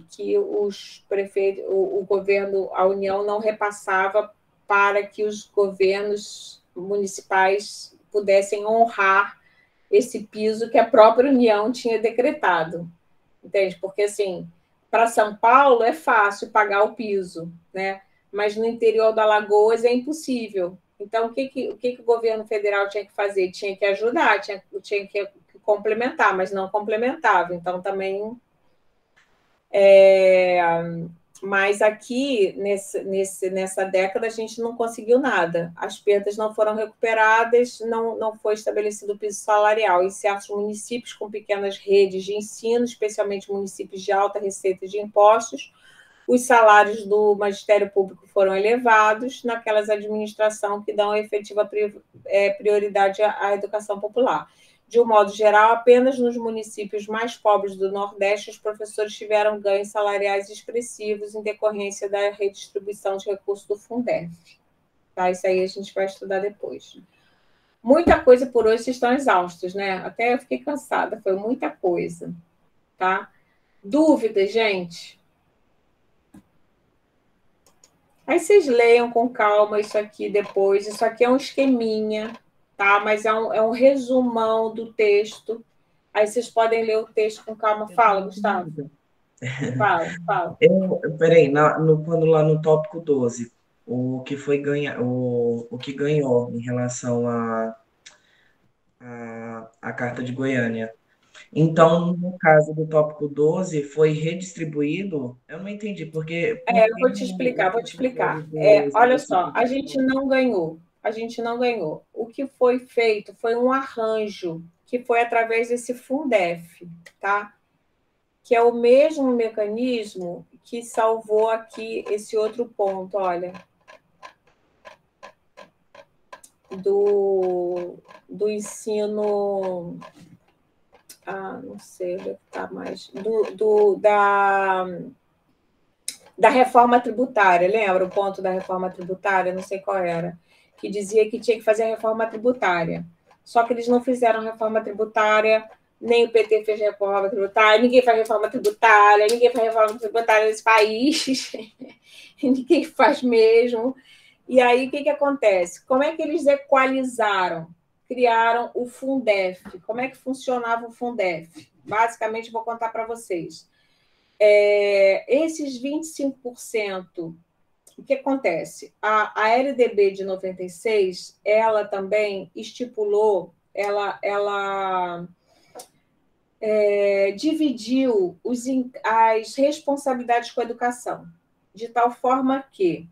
que os prefeitos, o governo, a União não repassava para que os governos municipais pudessem honrar esse piso que a própria União tinha decretado. Entende? Porque, assim, para São Paulo é fácil pagar o piso, né? Mas no interior do Alagoas é impossível. Então, o que o governo federal tinha que fazer? Tinha que ajudar, tinha que complementar, mas não complementava. Então, também... Mas aqui, nessa década, a gente não conseguiu nada. As perdas não foram recuperadas, não foi estabelecido o piso salarial. Em certos municípios com pequenas redes de ensino, especialmente municípios de alta receita de impostos, os salários do magistério público foram elevados naquelas administrações que dão efetiva prioridade à educação popular. De um modo geral, apenas nos municípios mais pobres do Nordeste, os professores tiveram ganhos salariais expressivos em decorrência da redistribuição de recursos do Fundef. Tá? Isso aí a gente vai estudar depois. Muita coisa por hoje, vocês estão exaustos, né? Até eu fiquei cansada, foi muita coisa. Tá? Dúvidas, gente? Aí vocês leiam com calma isso aqui depois. Isso aqui é um esqueminha, tá? Mas é um resumão do texto. Aí vocês podem ler o texto com calma. Fala, Gustavo. Fala. Peraí, quando lá no tópico 12, o que ganhou em relação à Carta de Goiânia. Então, no caso do tópico 12, foi redistribuído? Eu não entendi, porque... Eu vou te explicar. Olha só, a gente não ganhou. O que foi feito foi um arranjo, que foi através desse Fundef, tá? Que é o mesmo mecanismo que salvou aqui esse outro ponto, olha. Do ensino... não sei onde está mais. Da reforma tributária, lembra o ponto da reforma tributária? Não sei qual era. Que dizia que tinha que fazer a reforma tributária. Só que eles não fizeram reforma tributária, nem o PT fez reforma tributária, ninguém faz reforma tributária nesse país, ninguém faz mesmo. E aí, o que acontece? Como é que eles equalizaram? criaram o Fundef. Como é que funcionava o Fundef? Basicamente, vou contar para vocês. Esses 25%, o que acontece? A LDB de 96, ela também estipulou, ela dividiu as responsabilidades com a educação, de tal forma que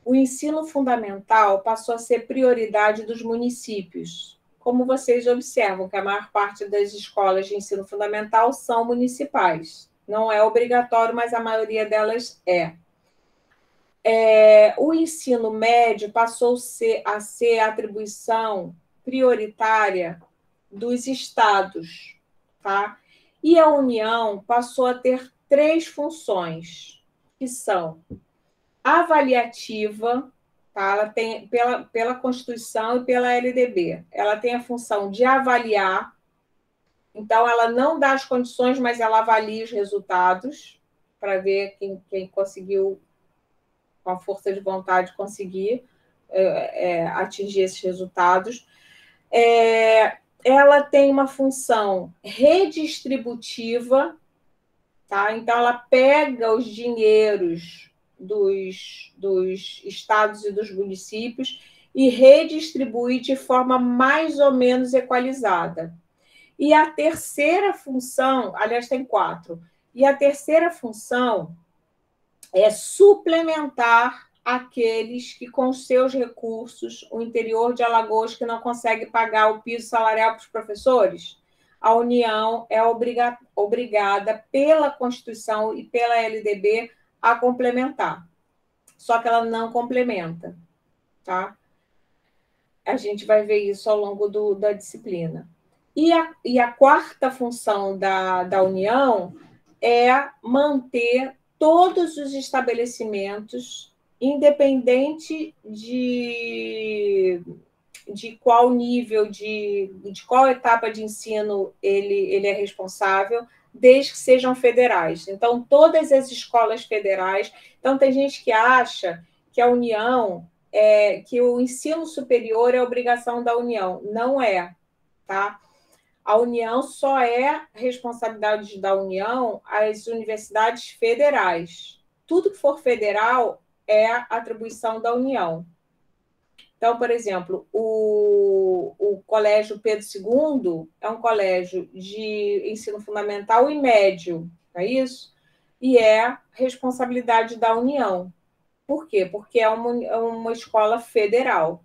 o ensino fundamental passou a ser prioridade dos municípios. Como vocês observam, que a maior parte das escolas de ensino fundamental são municipais. Não é obrigatório, mas a maioria delas é. O ensino médio passou a ser atribuição prioritária dos estados, tá? E a União passou a ter 3 funções, que são avaliativa, tá? Ela tem, pela Constituição e pela LDB, ela tem a função de avaliar, então ela não dá as condições, mas ela avalia os resultados, para ver quem conseguiu, com a força de vontade, conseguir atingir esses resultados. Ela tem uma função redistributiva, tá? Então ela pega os dinheiros dos estados e dos municípios e redistribui de forma mais ou menos equalizada. E a terceira função, aliás, tem 4, e a terceira função é suplementar aqueles que, com seus recursos, o interior de Alagoas, que não consegue pagar o piso salarial para os professores, a União é obrigada pela Constituição e pela LDB a complementar. Só que ela não complementa, tá? A gente vai ver isso ao longo da disciplina. E a quarta função da União é manter todos os estabelecimentos, independente de qual nível, de qual etapa de ensino ele é responsável, desde que sejam federais. Então, todas as escolas federais... Então, tem gente que acha que a União, que o ensino superior é obrigação da União. Não é, tá? A União só é responsabilidade da União as universidades federais. Tudo que for federal é atribuição da União. Então, por exemplo, o Colégio Pedro II é um colégio de ensino fundamental e médio, não é isso? E é responsabilidade da União. Por quê? Porque é uma escola federal.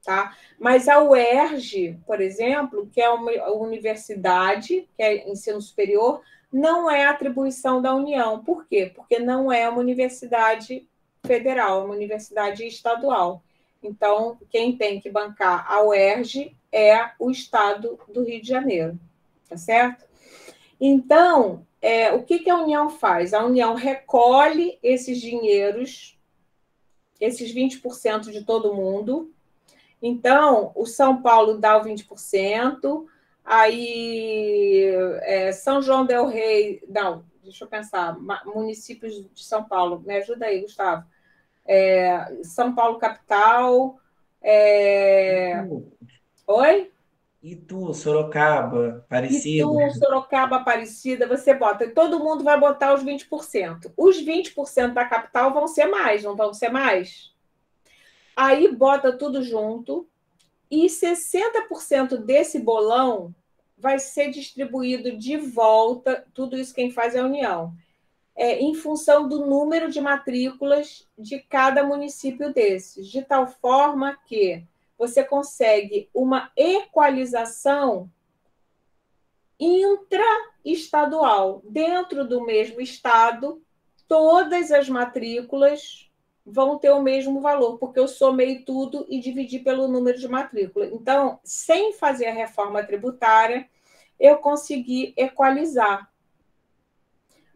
Tá? Mas a UERJ, por exemplo, que é uma universidade, que é ensino superior, não é atribuição da União. Por quê? Porque não é uma universidade federal, é uma universidade estadual. Então, quem tem que bancar a UERJ é o Estado do Rio de Janeiro, tá certo? Então, o que a União faz? A União recolhe esses dinheiros, esses 20% de todo mundo. Então, o São Paulo dá o 20%, aí São João del Rei... Não, deixa eu pensar, municípios de São Paulo, me ajuda aí, Gustavo. São Paulo, capital... Oi? Itu, Sorocaba, Aparecida. Itu, Sorocaba, Aparecida, você bota, todo mundo vai botar os 20%. Os 20% da capital vão ser mais, não vão ser mais? Aí bota tudo junto e 60% desse bolão vai ser distribuído de volta, tudo isso quem faz é a União, em função do número de matrículas de cada município desses, de tal forma que você consegue uma equalização intraestadual. Dentro do mesmo estado, todas as matrículas vão ter o mesmo valor, porque eu somei tudo e dividi pelo número de matrícula. Então, sem fazer a reforma tributária, eu consegui equalizar.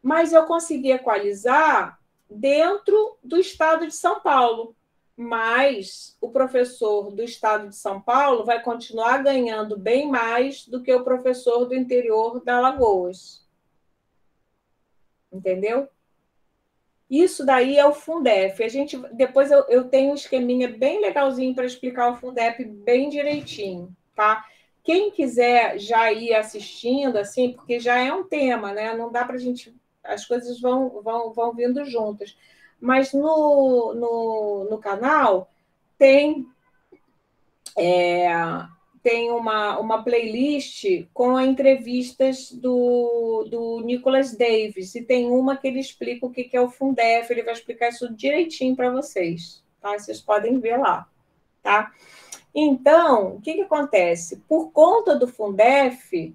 Mas eu consegui equalizar dentro do estado de São Paulo. Mas o professor do estado de São Paulo vai continuar ganhando bem mais do que o professor do interior da Alagoas. Entendeu? Isso daí é o Fundef. Depois eu tenho um esqueminha bem legalzinho para explicar o Fundef bem direitinho, tá? Quem quiser já ir assistindo, assim, porque já é um tema, né? Não dá para a gente... As coisas vão vindo juntas. Mas no canal tem uma playlist com entrevistas do Nicholas Davis, e tem uma que ele explica o que é o Fundef, ele vai explicar isso direitinho para vocês, tá? Vocês podem ver lá, tá? Então, o que acontece? Por conta do Fundef,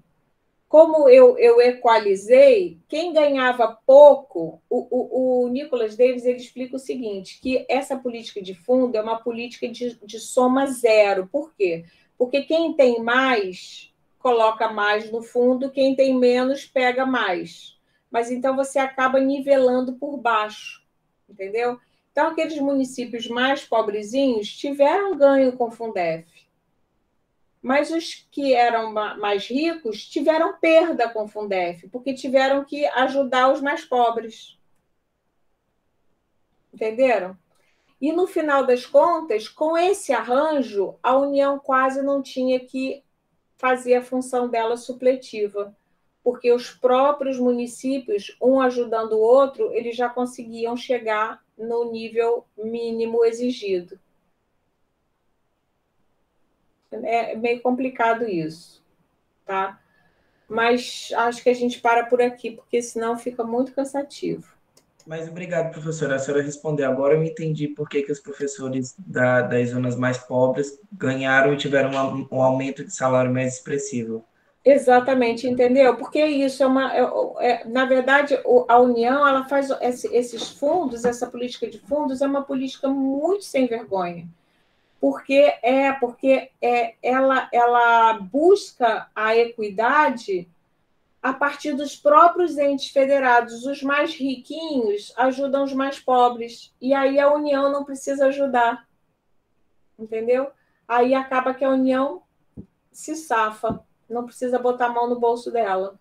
como eu equalizei, quem ganhava pouco, o Nicholas Davis ele explica o seguinte, que essa política de fundo é uma política de soma zero. Por quê? Porque quem tem mais, coloca mais no fundo, quem tem menos, pega mais. Mas então você acaba nivelando por baixo, entendeu? Então, aqueles municípios mais pobrezinhos tiveram ganho com o Fundef. Mas os que eram mais ricos tiveram perda com o Fundef, porque tiveram que ajudar os mais pobres. Entenderam? E, no final das contas, com esse arranjo, a União quase não tinha que fazer a função dela supletiva, porque os próprios municípios, um ajudando o outro, eles já conseguiam chegar no nível mínimo exigido. É meio complicado isso, tá? Mas acho que a gente para por aqui, porque senão fica muito cansativo. Mas obrigado, professora. A senhora respondeu. Agora eu entendi por que os professores das zonas mais pobres ganharam e tiveram um aumento de salário mais expressivo. Exatamente, entendeu? Porque isso na verdade, a União ela faz esses fundos, essa política de fundos é uma política muito sem vergonha. Porque ela busca a equidade a partir dos próprios entes federados. Os mais riquinhos ajudam os mais pobres, e aí a União não precisa ajudar, entendeu? Aí acaba que a União se safa, não precisa botar a mão no bolso dela.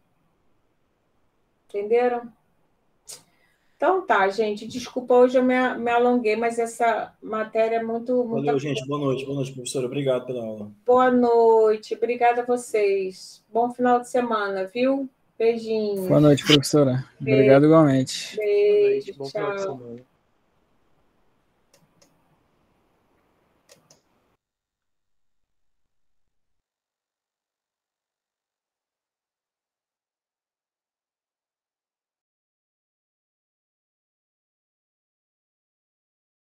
Entenderam? Então tá, gente, desculpa, hoje eu me alonguei, mas essa matéria é muito... Valeu, gente, boa noite, professora, obrigado pela aula. Boa noite, obrigada a vocês. Bom final de semana, viu? Beijinhos. Boa noite, professora. Obrigado igualmente. Beijo, Bom tchau. final de semana.